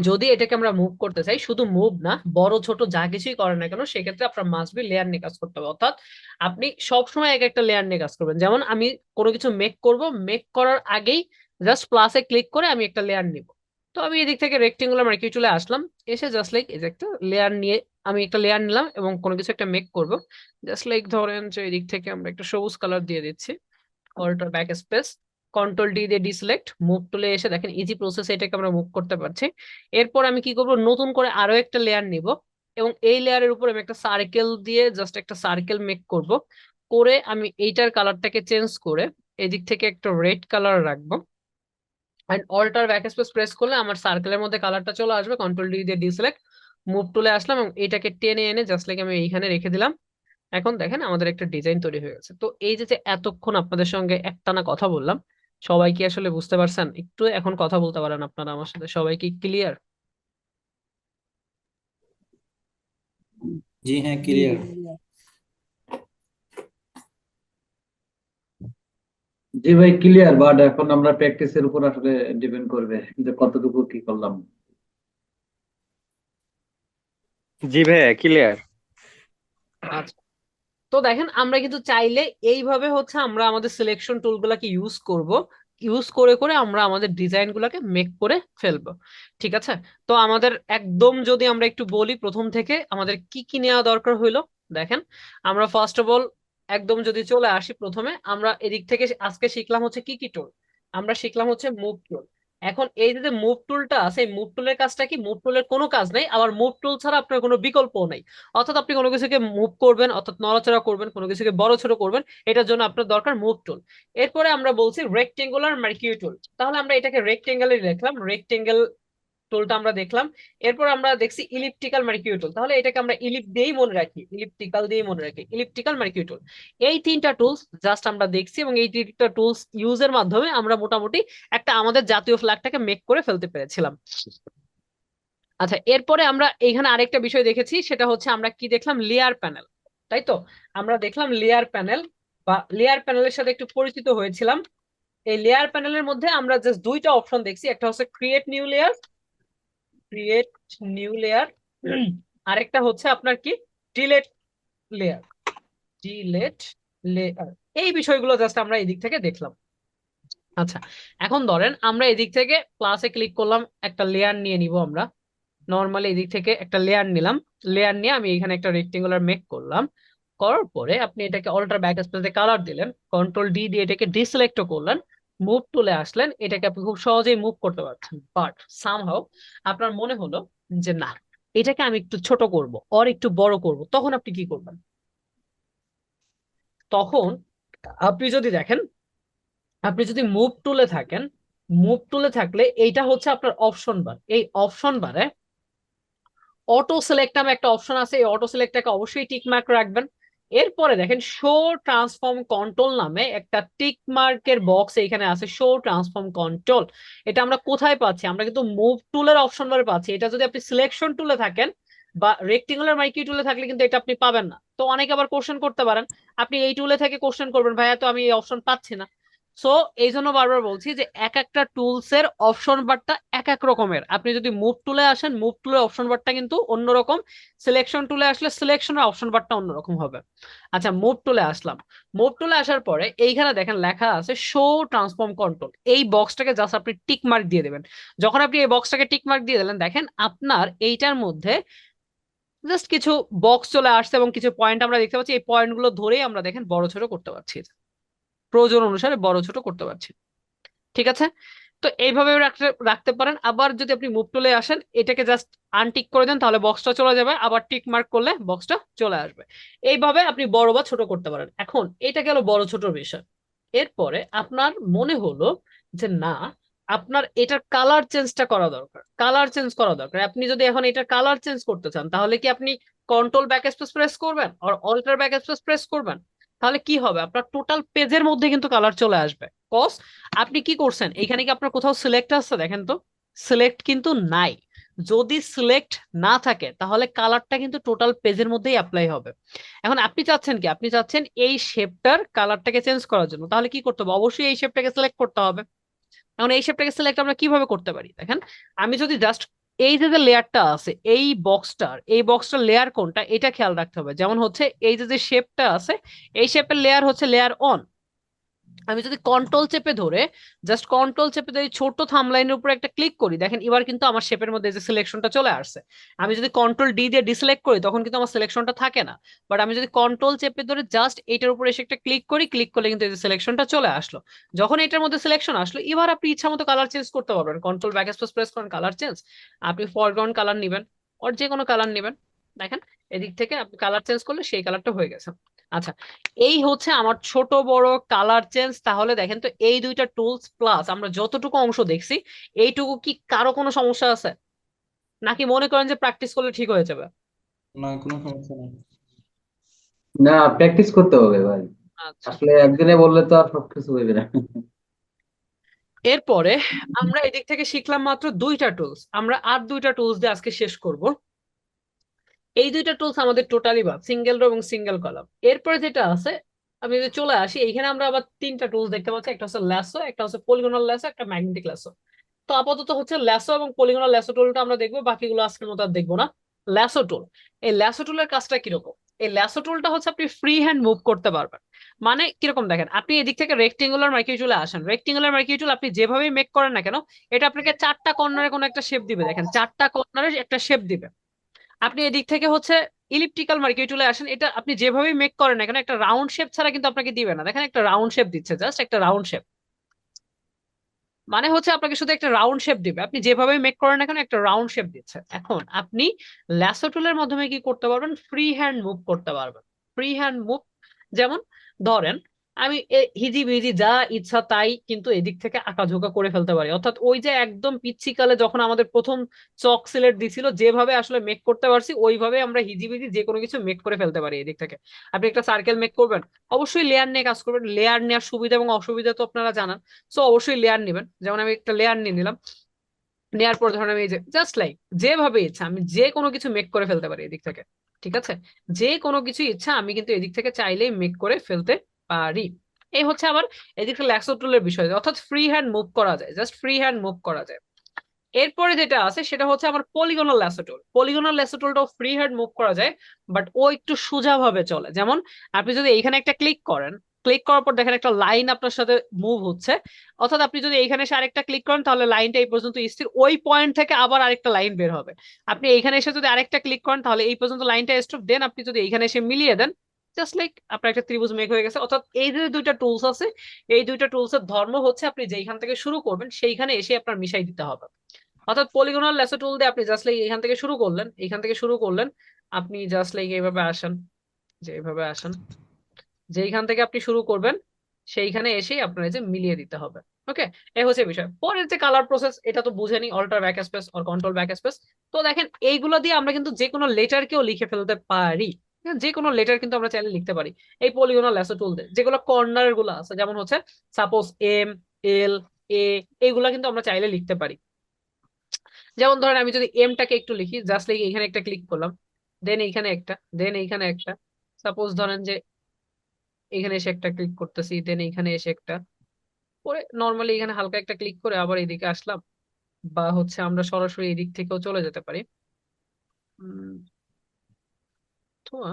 যদি এটাকে আমরা মুভ করতে চাই, শুধু মুভ না, বড় ছোট যা কিছুই করেন না কেন, সেক্ষেত্রে আপনার মাস্ট বি লেয়ার নিয়ে কাজ করতে হবে। অর্থাৎ আপনি সবসময় এক একটা লেয়ার নিয়ে কাজ করবেন। যেমন আমি কোনো কিছু মেক করব, মেক করার আগেই জাস্ট প্লাসে ক্লিক করে আমি একটা লেয়ার নিব। তো আমি এদিক থেকে রেক্টেঙ্গুলার মার্কিউ চলে আসলাম, এসে জাস্ট লাইক এই যে একটা লেয়ার নিয়ে আমি একটা লেয়ার নিলাম এবং কোনো কিছু একটা মেক করব। জাস্ট লাইক ধরেন যে এদিক থেকে আমরা একটা সবুজ কালার দিয়ে দিচ্ছি, alter back space, control D দিয়ে ডিসিলেক্ট, মুভ টুলে এসে দেখেন ইজি প্রসেস, এটাকে আমরা মুভ করতে পারছি। এরপর আমি কি করব, নতুন করে আরো একটা লেয়ার নিব এবং এই লেয়ারের উপর আমি একটা সার্কেল দিয়ে জাস্ট একটা সার্কেল মেক করব। করে আমি এইটার কালারটাকে চেঞ্জ করে এদিক থেকে একটা রেড কালার রাখবো। And alter back space press করলে আমার সার্কেলের মধ্যে কালারটা চলে আসবে, কন্ট্রোল ডি দিয়ে ডিসিলেক্ট, মুভ টুলে আসলাম এবং এটাকে টেনে এনে জাস্ট লাইক আমি এইখানে রেখে দিলাম। এখন দেখেন আমাদের একটা ডিজাইন তৈরি হয়ে গেছে। তো এই যে যে এতক্ষণ আপনাদের সঙ্গে একটানা কথা বললাম, সবাই কি আসলে বুঝতে পারছেন? একটু এখন কথা বলতে পারেন আপনারা আমার সাথে, সবাই কি ক্লিয়ার? জি হ্যাঁ, ক্লিয়ার। জি ভাই ক্লিয়ার, বাট এখন আমরা প্র্যাকটিসের উপর আসলে ডিপেন্ড করবে যে কতটুকু কি করলাম। জি ভাইয়া ক্লিয়ার। আচ্ছা, তো দেখেন আমরা কিন্তু চাইলে এইভাবে হচ্ছে আমরা আমাদের সিলেকশন টুল গুলাকে ইউজ করব, ইউজ করে করে আমরা আমাদের ডিজাইন গুলাকে মেক করে ফেলবো। ঠিক আছে, তো আমাদের একদম যদি আমরা একটু বলি প্রথম থেকে আমাদের কি কি নেওয়া দরকার হইলো। দেখেন আমরা ফার্স্ট অফ অল একদম যদি চলে আসি, প্রথমে আমরা এদিক থেকে আজকে শিখলাম হচ্ছে কি কি টুল। আমরা শিখলাম হচ্ছে মুভ টুল। এখন এই যে মুভ টুলটা আছে, এই মুভ টুলের কাজটা কি, মুভ টুলের কোনো কাজ নেই, আবার মুভ টুল ছাড়া আপনার কোনো বিকল্প নেই। অর্থাৎ আপনি কোনো কিছুকে মুভ করবেন, অর্থাৎ নড়াচড়া করবেন, কোনো কিছুকে বড় ছোট করবেন, এটার জন্য আপনার দরকার মুভ টুল। এরপরে আমরা বলছি রেক্টেঙ্গুলার মার্কিউ টুল, তাহলে আমরা এটাকে রেক্টেঙ্গেলে লিখলাম, রেক্টেঙ্গেল টুলটা আমরা দেখলাম। এরপর আমরা দেখছি ইলিপ্টিক্যাল মার্কিউ টুল, তাহলে এটাকে আমরা ইলিপ দিয়েই মনে রাখি, ইলিপ্টিক্যাল দিয়ে মনে রাখি, ইলিপ্টিক্যাল মার্কিউ টুল। এই তিনটা টুলস জাস্ট আমরা দেখছি এবং এই তিনটা টুলস ইউজের মাধ্যমে আমরা মোটামুটি একটা আমাদের জাতীয় ফ্ল্যাগটাকে মেক করে ফেলতে পেরেছিলাম। আচ্ছা, এরপরে আমরা এইখানে আরেকটা বিষয় দেখেছি, সেটা হচ্ছে আমরা কি দেখলাম, লেয়ার প্যানেল। তাই তো, আমরা দেখলাম লেয়ার প্যানেল বা লেয়ার প্যানেলের সাথে একটু পরিচিত হয়েছিলাম। এই লেয়ার প্যানেলের মধ্যে আমরা জাস্ট দুইটা অপশন দেখছি, একটা হচ্ছে create new layer, create new layer, আরেকটা হচ্ছে আপনার কি, ডিলেট লেয়ার, ডিলেট লেয়ার। এই বিষয়গুলো জাস্ট আমরা এই দিক থেকে দেখলাম। আচ্ছা, এখন ধরেন আমরা এদিক থেকে প্লাসে ক্লিক করলাম, একটা লেয়ার নিয়ে নিব আমরা। নর্মালি এদিক থেকে একটা লেয়ার নিলাম, লেয়ার নিয়ে আমি এখানে একটা রেক্টেঙ্গুলার মেক করলাম। করার পরে আপনি এটাকে অল্টার ব্যাক স্পেসে কালার দিলেন, কন্ট্রোল ডি দিয়ে এটাকে ডিসিলেক্ট করলেন, মুভ টুলে আসলেন, এটাকে আপনি খুব সহজেই মুভ করতে পারছেন। বাট সামহাউ আপনার মনে হলো যে না, এটাকে আমি একটু ছোট করব আর একটু বড় করব, তখন আপনি কি করবেন? তখন আপনি যদি দেখেন, আপনি যদি মুভ টুলে থাকেন, মুভ টুলে থাকলে এইটা হচ্ছে আপনার অপশন বার। এই অপশন বারে অটো সিলেক্ট নামে একটা অপশন আছে, এই অটো সিলেক্টটাকে অবশ্যই টিক মার্ক রাখবেন। এরপরে দেখেন শো ট্রান্সফর্ম কন্ট্রোল নামে একটা টিক মার্কের বক্স এখানে আছে, শো ট্রান্সফর্ম কন্ট্রোল। এটা আমরা কোথায় পাচ্ছি? আমরা কিন্তু মুভ টুলের অপশন বারে পাচ্ছি। এটা যদি আপনি সিলেকশন টুলে থাকেন বা রেক্টেঙ্গুলার মার্কিউ টুলে থাকলে কিন্তু এটা আপনি পাবেন না। তো অনেকে আবার কোশ্চেন করতে পারেন, আপনি এই টুলে থেকে কোশ্চেন করবেন, ভাইয়া তো আমি এই অপশন পাচ্ছি না। সো এই জন্য বারবার বলছি যে এক একটা টুলস এর অপশন বারটা এক এক রকমের। আপনি যদি মুভ টুলে আসেন, মুভ টুলের অপশন বারটা কিন্তু অন্যরকম, সিলেকশন টুলে আসলে সিলেকশনের অপশন বারটা অন্যরকম হবে। আচ্ছা, মুভ টুলে আসলাম, মুভ টুলে আসার পরে এইখানে দেখেন লেখা আছে শো ট্রান্সফর্ম কন্ট্রোল, এই বক্সটাকে জাস্ট আপনি টিক মার্ক দিয়ে দেবেন। যখন আপনি এই বক্সটাকে টিক মার্ক দিয়ে দিলেন, দেখেন আপনার এইটার মধ্যে জাস্ট কিছু বক্স চলে আসছে এবং কিছু পয়েন্ট আমরা দেখতে পাচ্ছি, এই পয়েন্টগুলো ধরেই আমরা দেখেন বড় ছোট করতে পারছি, প্রয়োজন অনুসারে বড় ছোট করতে পারছি। ঠিক আছে, তো এইভাবে রাখতে রাখতে পারেন। আবার যদি আপনি মুভ টুলে আসেন, এটাকে জাস্ট আনটিক করে দেন, তাহলে বক্সটা চলে যাবে, আবার টিক মার্ক করলে বক্সটা চলে আসবে। এইভাবে আপনি বড় বা ছোট করতে পারেন। এখন এটা গেল বড় ছোটর বিষয়। এরপরে আপনার মনে হলো যে না, আপনার এটার কালার চেঞ্জটা করা দরকার, কালার চেঞ্জ করা দরকার। আপনি যদি এখন এটার কালার চেঞ্জ করতে চান, তাহলে কি আপনি কন্ট্রোল ব্যাক স্পেস প্রেস করবেন আর অল্টার ব্যাক স্পেস প্রেস করবেন? তাহলে কি হবে, আপনার টোটাল পেজের মধ্যে কিন্তু কালার চলে আসবে। কস আপনি কি করছেন, এখানে কি আপনার কোথাও সিলেক্ট আছে? দেখেন তো, সিলেক্ট কিন্তু নাই। যদি সিলেক্ট না থাকে তাহলে কালারটা কিন্তু টোটাল পেজের মধ্যেই অ্যাপ্লাই হবে। এখন আপনি চাচ্ছেন কি, আপনি চাচ্ছেন এই শেপটার কালারটাকে চেঞ্জ করার জন্য, তাহলে কি করতে হবে, অবশ্যই এই শেপটাকে সিলেক্ট করতে হবে। এখন এই শেপটাকে সিলেক্ট আমরা কিভাবে করতে পারি? দেখেন, আমি যদি জাস্ট এই যে লেয়ারটা আছে, এই বক্সটার লেয়ার কোনটা এটা খেয়াল রাখতে হবে। যেমন হচ্ছে এই যে শেপটা আছে, এই শেপের লেয়ার হচ্ছে লেয়ার অন। আমি যদি কন্ট্রোল চেপে ধরে জাস্ট কন্ট্রোল চেপে ধরে ছোট থাম্বলাইনের উপর একটা ক্লিক করি, দেখেন এবার কিন্তু আমার শেপের মধ্যে যে সিলেকশনটা চলে আসছে। আমি যদি কন্ট্রোল ডি দিয়ে ডিসিলেক্ট করি তখন কিন্তু আমার সিলেকশনটা থাকে না, বাট আমি যদি কন্ট্রোল চেপে ধরে জাস্ট এটার উপর এসে একটা ক্লিক করি, ক্লিক করলে কিন্তু এই যে সিলেকশনটা চলে আসলো। যখন এটার মধ্যে সিলেকশন আসলো, এবার আপনি ইচ্ছা মতো কালার চেঞ্জ করতে পারবেন। কন্ট্রোল ব্যাক স্পেস প্রেস করেন, কালার চেঞ্জ, আপনি ফরগ্রাউন্ড কালার নেবেন ওর যে কোনো কালার নেবেন, দেখেন এদিক থেকে আপনি কালার চেঞ্জ করলে সেই কালারটা হয়ে গেছে। আচ্ছা, এই হচ্ছে আমার ছোট বড় কালার চেঞ্জ। তাহলে দেখেন তো এই দুইটা টুলস প্লাস আমরা যতটুকু অংশ দেখছি, এইটুকু কি কারো কোনো সমস্যা আছে, নাকি মনে করেন যে প্র্যাকটিস করলে ঠিক হয়ে যাবে? না, কোনো সমস্যা নেই। না, প্র্যাকটিস করতে হবে ভাই। আচ্ছা, আসলে একদিনে বললে তো আর সবকিছু হইবে না। এরপরে আমরা এদিক থেকে শিখলাম মাত্র দুইটা টুলস, আমরা আর দুইটা টুলস দিয়ে আজকে শেষ করব। এই দুইটা টুলস আমাদের টোটালি বাদ, সিঙ্গেল রো এবং সিঙ্গেল কলাম। এরপরে যেটা আছে, আমি যদি চলে আসি এইখানে, আমরা আবার তিনটা টুলস দেখতে পাচ্ছি, একটা হচ্ছে ল্যাসো, একটা হচ্ছে পলিগনাল ল্যাসো, একটা ম্যাগনেটিক ল্যাসো। তো আপাতত হচ্ছে ল্যাসো এবং পলিগনাল ল্যাসো টুলটা আমরা দেখবো, বাকিগুলো আজকের মতো আর দেখবো না। ল্যাসো টুল, এই ল্যাসো টুলের কাজটা কিরকম? এই ল্যাসো টুলটা হচ্ছে আপনি ফ্রি হ্যান্ড মুভ করতে পারবেন। মানে কিরকম দেখেন, আপনি এদিক থেকে রেক্টেঙ্গুলার মার্কিউ টুলে আসেন, রেক্টেঙ্গুলার মার্কিউ টুল আপনি যেভাবেই মেক করেন না কেন, এটা আপনাকে চারটা কর্নারে কোনো একটা শেপ দিবে। দেখেন চারটা কর্নারে একটা শেপ দিবে। আপনি এদিক থেকে হচ্ছে ইলিপ্টিক্যাল মার্কিউ টুলে আসেন, এটা আপনি যেভাবেই মেক করেন না কেন একটা রাউন্ড শেপ ছাড়া কিন্তু আপনাকে দিবে না। দেখেন একটা রাউন্ড শেপ দিচ্ছে, জাস্ট একটা রাউন্ড শেপ, মানে হচ্ছে আপনাকে শুধু একটা রাউন্ড শেপ দিবে। আপনি যেভাবে মেক করেন না কেন একটা রাউন্ড শেপ দিচ্ছে। এখন আপনি ল্যাসো টুলের মাধ্যমে কি করতে পারবেন? ফ্রি হ্যান্ড মুভ করতে পারবেন। ফ্রি হ্যান্ড মুভ, যেমন ধরেন আমি হিজি বিজি যা ইচ্ছা তাই কিন্তু এদিক থেকে আঁকাঝোঁকা করে ফেলতে পারি। অর্থাৎ ওই যে একদম পিচ্ছিকালে যখন আমাদের প্রথম চক সিলেট দিছিল, যেভাবে আসলে মেক করতে পারছি ওইভাবে আমরা হিজি বিজি যে কোনো কিছু মেক করে ফেলতে পারি এদিক থেকে। আপনি একটা সার্কেল মেক করবেন, অবশ্যই লেয়ার নিয়ে কাজ করবেন। লেয়ার নেওয়ার সুবিধা এবং অসুবিধা তো আপনারা জানান, সো অবশ্যই লেয়ার নেবেন। যেমন আমি একটা লেয়ার নিয়ে নিলাম, নেওয়ার পর ধরেন আমি এই যে জাস্ট লাইক যেভাবে ইচ্ছা আমি যে কোনো কিছু মেক করে ফেলতে পারি এদিক থেকে। ঠিক আছে, যে কোনো কিছু ইচ্ছা আমি কিন্তু এদিক থেকে চাইলেই মেক করে ফেলতে পারি। এই হচ্ছে আবার এদিক থেকে ল্যাক্সো টুলের বিষয়, অর্থাৎ ফ্রি হ্যান্ড মুভ করা যায়, জাস্ট ফ্রি হ্যান্ড মুভ করা যায়। এরপরে যেটা আছে সেটা হচ্ছে আমার polygonal lasso tool. Polygonal lasso টুলটাও ফ্রি হ্যান্ড মুভ করা যায়, বাট ও একটু সোজা ভাবে চলে। যেমন আপনি যদি এইখানে একটা ক্লিক করেন, ক্লিক করার পর দেখেন একটা লাইন আপনার সাথে মুভ হচ্ছে, অর্থাৎ আপনি যদি এইখানে এসে আরেকটা ক্লিক করেন তাহলে লাইনটা এই পর্যন্ত স্থির, ওই পয়েন্ট থেকে আবার আরেকটা লাইন বের হবে। আপনি এইখানে এসে যদি আরেকটা ক্লিক করেন তাহলে এই পর্যন্ত লাইনটা স্টপ, দেন আপনি যদি এইখানে এসে মিলিয়ে দেন, জাস্ট লাইক আপনার একটা ত্রিভুজ মেক হয়ে গেছে। অর্থাৎ এই যে দুইটা টুলস আছে, এই দুইটা টুলসের ধর্ম হচ্ছে আপনি যেইখান থেকে শুরু করবেন সেইখানে এসে আপনার মিশাই দিতে হবে। অর্থাৎ পলিগনাল ল্যাসো টুল দিয়ে আপনি জাস্ট লাইক এখান থেকে শুরু করলেন, এখান থেকে শুরু করলেন, আপনি জাস্ট লাইক এইভাবে আসেন, যে এইভাবে আসেন, যেইখান থেকে আপনি শুরু করবেন সেইখানে এসেই আপনার এই যে মিলিয়ে দিতে হবে। ওকে, এই হচ্ছে বিষয়। পরের যে কালার প্রসেস, এটা তো বুঝেনি, অল্টার ব্যাক স্পেস আর কন্ট্রোল ব্যাক স্পেস। তো দেখেন এইগুলো দিয়ে আমরা কিন্তু যে কোনো লেটারকেও লিখে ফেলতে পারি। যে কোনো লেটার কিন্তু আমরা চাইলে লিখতে পারি এই পলিগনাল ল্যাসো টুল দিয়ে। যেগুলো কর্নার গুলো আছে, যেমন হচ্ছে সাপোজ এম, এল, এ, এইগুলা কিন্তু আমরা চাইলে লিখতে পারি। যেমন ধরেন আমি যদি এমটাকে একটু লিখি, জাস্ট লিখে এখানে একটা ক্লিক করলাম, দেন এইখানে একটা, দেন এইখানে একটা, সাপোজ ধরেন যে এখানে এসে একটা ক্লিক করতেছি, দেন এইখানে এসে একটা, পরে নর্মালি এখানে হালকা একটা ক্লিক করে আবার এইদিকে আসলাম, বা হচ্ছে আমরা সরাসরি এদিক থেকেও চলে যেতে পারি। উম, অথবা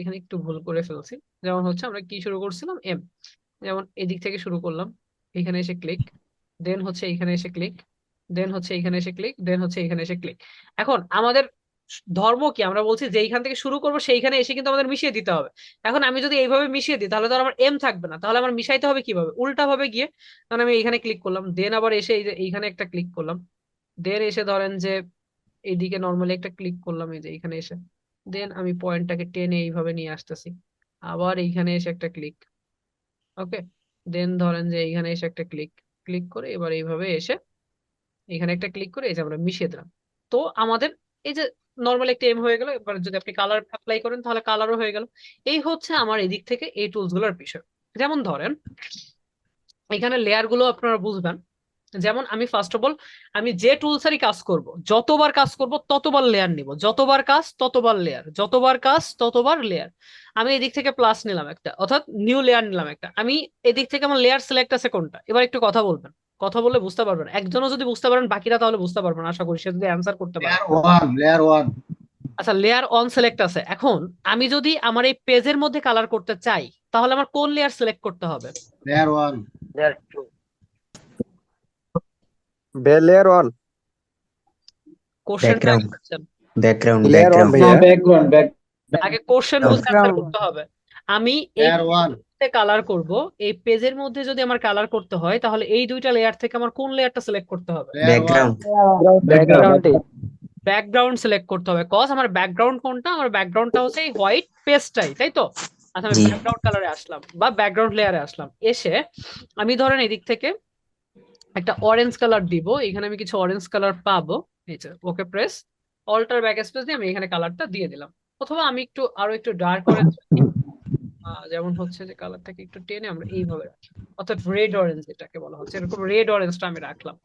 এখানে একটু ভুল করে ফেলছি। যেমন হচ্ছে আমরা কি শুরু করছিলাম, এম, যেমন এদিক থেকে শুরু করলাম, এখানে এসে ক্লিক, দেন হচ্ছে এখানে এসে ক্লিক, দেন হচ্ছে এখানে এসে ক্লিক, দেন হচ্ছে এখানে এসে ক্লিক। এখন আমাদের ধর্ম কি, আমরা বলছি যে এইখান থেকে শুরু করবো সেইখানে এসে কিন্তু আমাদের মিশিয়ে দিতে হবে। এখন আমি যদি এইভাবে মিশিয়ে দিই তাহলে তো আর আমার এম থাকবে না, তাহলে আমার মিশাইতে হবে কিভাবে, উল্টা ভাবে গিয়ে। কারণ আমি এইখানে ক্লিক করলাম, দেন আবার এসে এই যে এইখানে একটা ক্লিক করলাম, দেন এসে ধরেন যে এইদিকে নর্মালি একটা ক্লিক করলাম, এই যে এইখানে এসে, দেন আমি পয়েন্টটাকে টেনে এইভাবে নিয়ে আসতেছি, আবার এইখানে এসে একটা ক্লিক। ওকে, দেন ধরেন যে এইখানে এসে একটা ক্লিক, ক্লিক করে এবার এইভাবে এসে এখানে একটা ক্লিক করে এই যে আমরা মিশিয়ে দিলাম। তো আমাদের এই যে নর্মাল একটা এম হয়ে গেল। এবার যদি আপনি কালার অ্যাপ্লাই করেন তাহলে কালারও হয়ে গেল। এই হচ্ছে আমার এদিক থেকে এই টুলস গুলোর বিষয়। যেমন ধরেন এখানে লেয়ার গুলো আপনারা বুঝবেন। যেমন আমি ফার্স্ট অফ অল আমি যে টুলসারই কাজ করব, যতবার কাজ করব ততবার লেয়ার নিব, যতবার কাজ ততবার লেয়ার, যতবার কাজ ততবার লেয়ার। আমি এদিক থেকে প্লাস নিলাম একটা, অর্থাৎ নিউ লেয়ার নিলাম একটা। আমি এদিক থেকে আমার লেয়ার সিলেক্ট আছে কোনটা, এবার একটু কথা বলবেন, কথা বললে বুঝতে পারবেন। একজনও যদি বুঝতে পারেন বাকিরা তাহলে বুঝতে পারবেন, আশা করি সে যদি অ্যান্সার করতে পারে। Layer one. আচ্ছা, লেয়ার অন সিলেক্ট আছে। এখন আমি যদি আমার এই পেজের মধ্যে কালার করতে চাই, তাহলে আমার কোন লেয়ার সিলেক্ট করতে হবে? লেয়ার 1 লেয়ার ওয়ান কোশ্চেনটা আগে বুঝছেন? লেয়ার ওয়ান না, ভাইয়া ব্যাকগ্রাউন্ড আগে কোশ্চেন বুঝে আনসার করতে হবে। আমি এই লেয়ার 1 কালার করব, এই পেজের মধ্যে যদি আমার কালার করতে হয়, তাহলে এই দুইটা লেয়ার থেকে আমার কোন লেয়ারটা সিলেক্ট করতে হবে? লেয়ার 1 ব্যাকগ্রাউন্ড ব্যাকগ্রাউন্ড সিলেক্ট করতে হবে। কজ আমার ব্যাকগ্রাউন্ড কোনটা? আমার ব্যাকগ্রাউন্ডটা হচ্ছে এই হোয়াইট পেজটাই, তাই তো? আচ্ছা, আমি ব্যাকগ্রাউন্ড কালারে আসলাম বা ব্যাকগ্রাউন্ড লেয়ারে আসলাম, এসে আমি ধরেন এদিক থেকে একটা অরেঞ্জ কালার দিব। এখানে আমি কিছু অরেঞ্জ কালার পাবো। এই যে okay press, alter back space দিয়ে আমি এখানে কালারটা দিয়ে দিলাম। অথবা আমি আরো একটু ডার্ক অরেঞ্জ, যেমন হচ্ছে যে কালারটাকে একটু টেনে আমরা এইভাবে রাখি, অর্থাৎ রেড অরেঞ্জ যেটাকে বলা হচ্ছে, এরকম রেড অরেঞ্জটা আমি রাখলাম।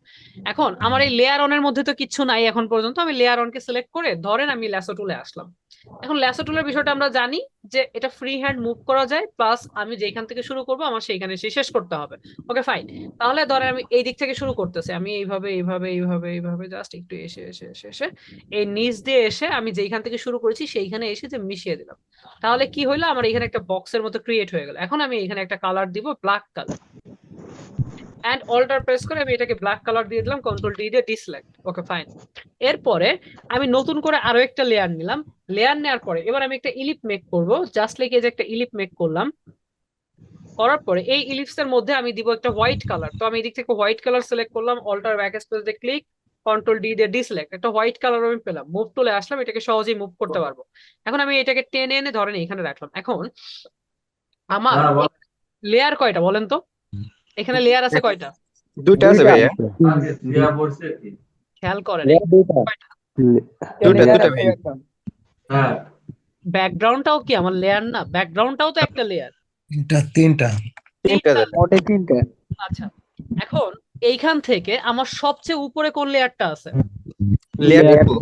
এখন আমার এই লেয়ার অনের মধ্যে তো কিচ্ছু নাই এখন পর্যন্ত। আমি লেয়ার অনকে সিলেক্ট করে ধরেন আমি ল্যাসো টুলে আসলাম। এখন ল্যাসো টুলের বিষয়টা আমরা জানি যে এটা ফ্রি হ্যান্ড মুভ করা যায়, প্লাস আমি যেখান থেকে শুরু করব আমার সেইখানে এসে শেষ করতে হবে। Okay fine. তাহলে ধরেন আমি এই দিক থেকে শুরু করতেছি, আমি এইভাবে এইভাবে এইভাবে এইভাবে জাস্ট একটু এসে এসে এসে এসে এই নিচ দিয়ে এসে আমি যেখান থেকে শুরু করেছি সেইখানে এসে যে মিশিয়ে দিলাম। তাহলে কি হইলো, আমার এখানে একটা বক্সের মতো ক্রিয়েট হয়ে গেল। এখন আমি এখানে একটা কালার দিব, black colour, and alter press করে আমি এটাকে ব্ল্যাক কালার দিয়ে দিলাম, কন্ট্রোল ডি দিয়ে ডিসলেক্ট। Okay fine. এরপরে আমি নতুন করে আরো একটা লেয়ার নিলাম। লেয়ার নেওয়ার পরে এবার আমি একটা ইলিপ মেক করব, জাস্ট লাইক এই যে একটা ইলিপ মেক করলাম। করার পরে এই ইলিপস এর মধ্যে আমি দিব একটা হোয়াইট কালার। তো আমি এদিক থেকে হোয়াইট কালার সিলেক্ট করলাম, অল্টার ব্যাক স্পেস দিয়ে ক্লিক, কন্ট্রোল ডি দিয়ে ডিসলেক্ট, একটা হোয়াইট কালার আমি পেলাম। মুভ টুলে আসলাম, এটাকে সহজেই মুভ করতে পারবো। এখন আমি এটাকে টেনে এনে ধরেন এখানে রাখলাম। এখন আমার লেয়ার কয়টা বলেন তো? এখানে লেয়ার আছে কয়টা? দুইটা আছে ভাইয়া খেয়াল করেন, দুইটা ভাইয়া ব্যাকগ্রাউন্ডটাও কি আমার লেয়ার না? ব্যাকগ্রাউন্ডটাও তো একটা লেয়ার। তিনটা তিনটা আচ্ছা, এখন এইখান থেকে আমার সবচেয়ে উপরে কোন লেয়ারটা আছে? Layer two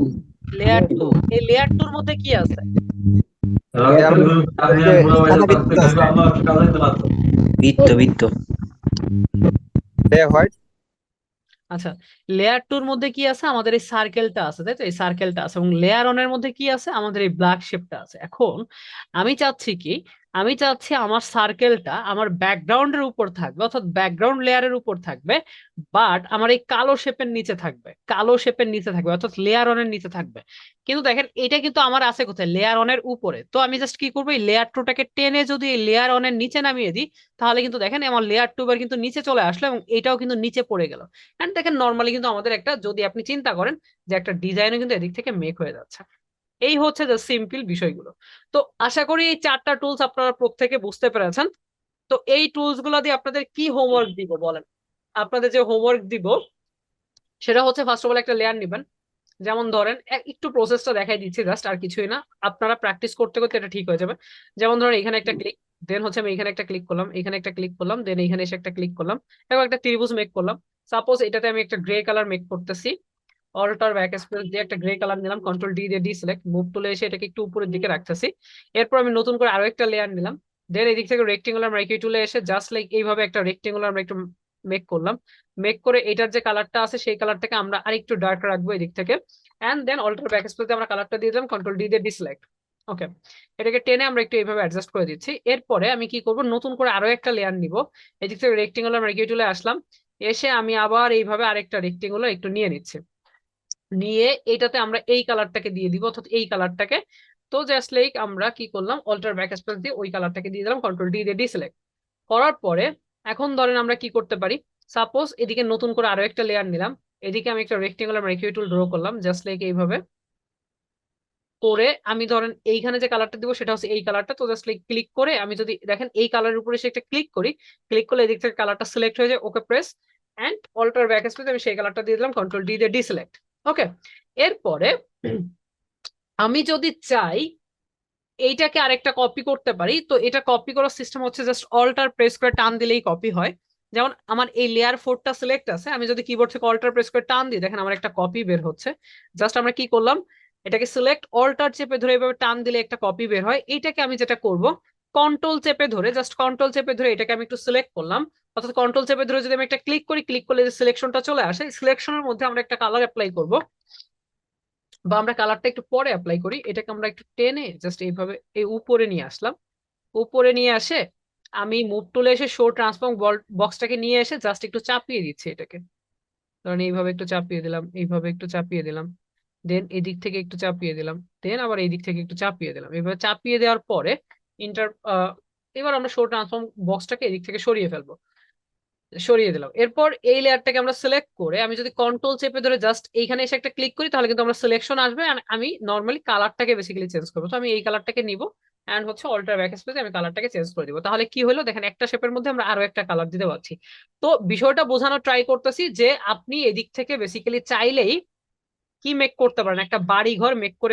layer two. এই লেয়ার টুর মধ্যে কি আছে? বৃত্ত হোয়াইট আচ্ছা, লেয়ার টুর মধ্যে কি আছে? আমাদের এই সার্কেলটা আছে, তাই তো? এই সার্কেলটা আছে। এবং লেয়ার অনের মধ্যে কি আছে? আমাদের এই ব্ল্যাক শেপটা আছে। এখন আমি চাচ্ছি কি, আমি চাচ্ছি আমার সার্কেলটা আমার ব্যাকগ্রাউন্ডের উপর থাকবে, অর্থাৎ ব্যাকগ্রাউন্ড লেয়ারের উপর থাকবে, বাট আমার এই কালো শেপের নিচে থাকবে, কালো শেপের নিচে থাকবে, অর্থাৎ লেয়ার অনের নিচে থাকবে। কিন্তু দেখেন এটা কিন্তু আমার আছে কোথায়? লেয়ার অনের উপরে। তো আমি জাস্ট কি করবো, এই লেয়ার টুটাকে টেনে যদি এই লেয়ার অনের নিচে নামিয়ে দিই, তাহলে কিন্তু দেখেন আমার লেয়ার টু বার কিন্তু নিচে চলে আসলো এবং এটাও কিন্তু নিচে পড়ে গেল। এন্ড দেখেন নর্মালি কিন্তু আমাদের একটা, যদি আপনি চিন্তা করেন যে একটা ডিজাইনও কিন্তু এদিক থেকে মেক হয়ে যাচ্ছে। এই হচ্ছে যে সিম্পল বিষয়গুলো। তো আশা করি এই চারটা টুলস আপনারা প্রত্যেকে বুঝতে পেরেছেন। তো এই টুলস গুলো দিয়ে আপনাদের কি হোমওয়ার্ক দিব বলেন? আপনাদের যে হোমওয়ার্ক দিব সেটা হচ্ছে ফার্স্ট অফ অল একটা লেয়ার নিবেন। যেমন ধরেন একটু প্রসেসটা দেখাই দিচ্ছি জাস্ট, আর কিছুই না, আপনারা প্র্যাকটিস করতে করতে এটা ঠিক হয়ে যাবে। যেমন ধরেন এখানে একটা ক্লিক, দেন হচ্ছে আমি এখানে একটা ক্লিক করলাম, এখানে একটা ক্লিক করলাম, দেন এখানে এসে একটা ক্লিক করলাম, এবং একটা ত্রিভুজ মেক করলাম। সাপোজ এটাতে আমি একটা গ্রে কালার মেক করতেছি, অল্টার ব্যাক স্পেস দিয়ে একটা গ্রে কালার নিলাম, কন্ট্রোল ডি দিয়ে ডিসিলেক্ট, মুভ টুলে এসে এটাকে একটু উপরের দিকে রাখতেছি। এরপর আমি নতুন করে আরো একটা লেয়ার নিলাম, দেন এদিক থেকে রেক্টেঙ্গুলার মার্কি টুলে এসে জাস্ট লাইক এইভাবে একটা রেক্টেঙ্গুলার আমরা একটু মেক করলাম। মেক করে এটার যে কালারটা আছে সেই কালারটাকে আমরা আরেকটু ডার্ক রাখবো এদিক থেকে, and then alter back space দিয়ে আমরা কালারটা দিয়ে দিলাম, কন্ট্রোল ডি দিয়ে ডিসিলেক্ট। ওকে, এটাকে টেনে আমরা একটু এইভাবে অ্যাডজাস্ট করে দিচ্ছি। এরপরে আমি কি করব, নতুন করে আরো একটা লেয়ার নিব, এদিক থেকে রেক্টেঙ্গুলার মার্কি টুলে আসলাম, এসে আমি আবার এইভাবে আরেকটা রেক্টেঙ্গুলার একটু নিয়ে নিচ্ছি, নিয়ে এটাতে আমরা এই কালারটাকে দিয়ে দিব, অর্থাৎ এই কালারটাকে। তো জাস্ট লাইক আমরা কি করলাম, অল্টার ব্যাক স্পেস দিয়ে ওই কালারটাকে দিয়ে দিলাম, কন্ট্রোল ডি দিয়ে ডিসিলেক্ট করার পরে এখন ধরেন আমরা কি করতে পারি, সাপোজ এদিকে নতুন করে আরো একটা লেয়ার নিলাম, এদিকে আমি একটা রেক্টেঙ্গুলার মার্কিউ টুল ড্র করলাম, জাস্ট লাইক এইভাবে করে আমি ধরেন এইখানে যে কালারটা দিব সেটা হচ্ছে এই কালারটা। তো জাস্ট লাইক ক্লিক করে আমি যদি দেখেন এই কালারের উপরে এসে একটা ক্লিক করি, ক্লিক করলে এদিক থেকে কালারটা সিলেক্ট হয়ে যায়। Okay press and alter back space আমি সেই কালারটা দিয়ে দিলাম, কন্ট্রোল ডি দিয়ে ডিসিলেক্ট। ওকে, এরপরে আমি যদি চাই এইটাকে আরেকটা কপি করতে পারি, তো এটা কপি করার সিস্টেম হচ্ছে জাস্ট অল্টার প্রেস করে টান দিলেই কপি হয়। যেমন আমার এই লেয়ার 4টা সিলেক্ট আছে, আমি যদি কিবোর্ড থেকে অল্টার প্রেস করে টান দিই, দেখেন আমার একটা কপি বের হচ্ছে। জাস্ট আমরা কি করলাম, এটাকে সিলেক্ট অল্টার চেপে ধরে এভাবে টান দিলে একটা কপি বের হয়। এইটাকে আমি যেটা করব, কন্ট্রোল চেপে ধরে, জাস্ট কন্ট্রোল চেপে ধরে এটাকে আমি একটু সিলেক্ট করলাম, অর্থাৎ কন্ট্রোল চেপে ধরে যদি আমি একটা ক্লিক করি, ক্লিক করলে যে সিলেকশনটা চলে আসে, সিলেকশনের মধ্যে আমরা একটা কালার অ্যাপ্লাই করব। বা আমরা কালারটা একটু পরে অ্যাপ্লাই করি, এটাকে আমরা একটু টেনে জাস্ট এইভাবে এই উপরে নিয়ে আসলাম। উপরে নিয়ে আসে আমি মুভ টুলে এসে শো ট্রান্সফর্ম বক্সটাকে নিয়ে এসে জাস্ট একটু চাপিয়ে দিচ্ছি এটাকে। ধরেন এইভাবে একটু চাপিয়ে দিলাম, এইভাবে একটু চাপিয়ে দিলাম, দেন এদিক থেকে একটু চাপিয়ে দিলাম, দেন আবার এই দিক থেকে একটু চাপিয়ে দিলাম। এইভাবে চাপিয়ে দেওয়ার পরে ইন্টার এবার আমরা শো ট্রান্সফর্ম বক্সটাকে এদিক থেকে সরিয়ে ফেলবো, সরিয়ে দিলাম। এরপর এই লেয়ারটাকে আমরা সিলেক্ট করে আমি যদি কন্ট্রোল চেপে ধরে জাস্ট এইখানে এসে একটা ক্লিক করি তাহলে কিন্তু আমরা সিলেকশন আসবে। আমি নর্মালি কালারটাকে বেসিক্যালি চেঞ্জ করবো, তো আমি এই কালারটাকে নিব এন্ড হচ্ছে অল্টার ব্যাক স্পেসে আমি কালারটাকে চেঞ্জ করে দিব। তাহলে কি হলো দেখেন, একটা শেপের মধ্যে আমরা আরো একটা কালার দিতে পারছি। তো বিষয়টা বোঝানোর ট্রাই করতেছি যে আপনি এদিক থেকে বেসিক্যালি চাইলেই কি মেক করতে পারেন, একটা বাড়ি ঘর মেক করে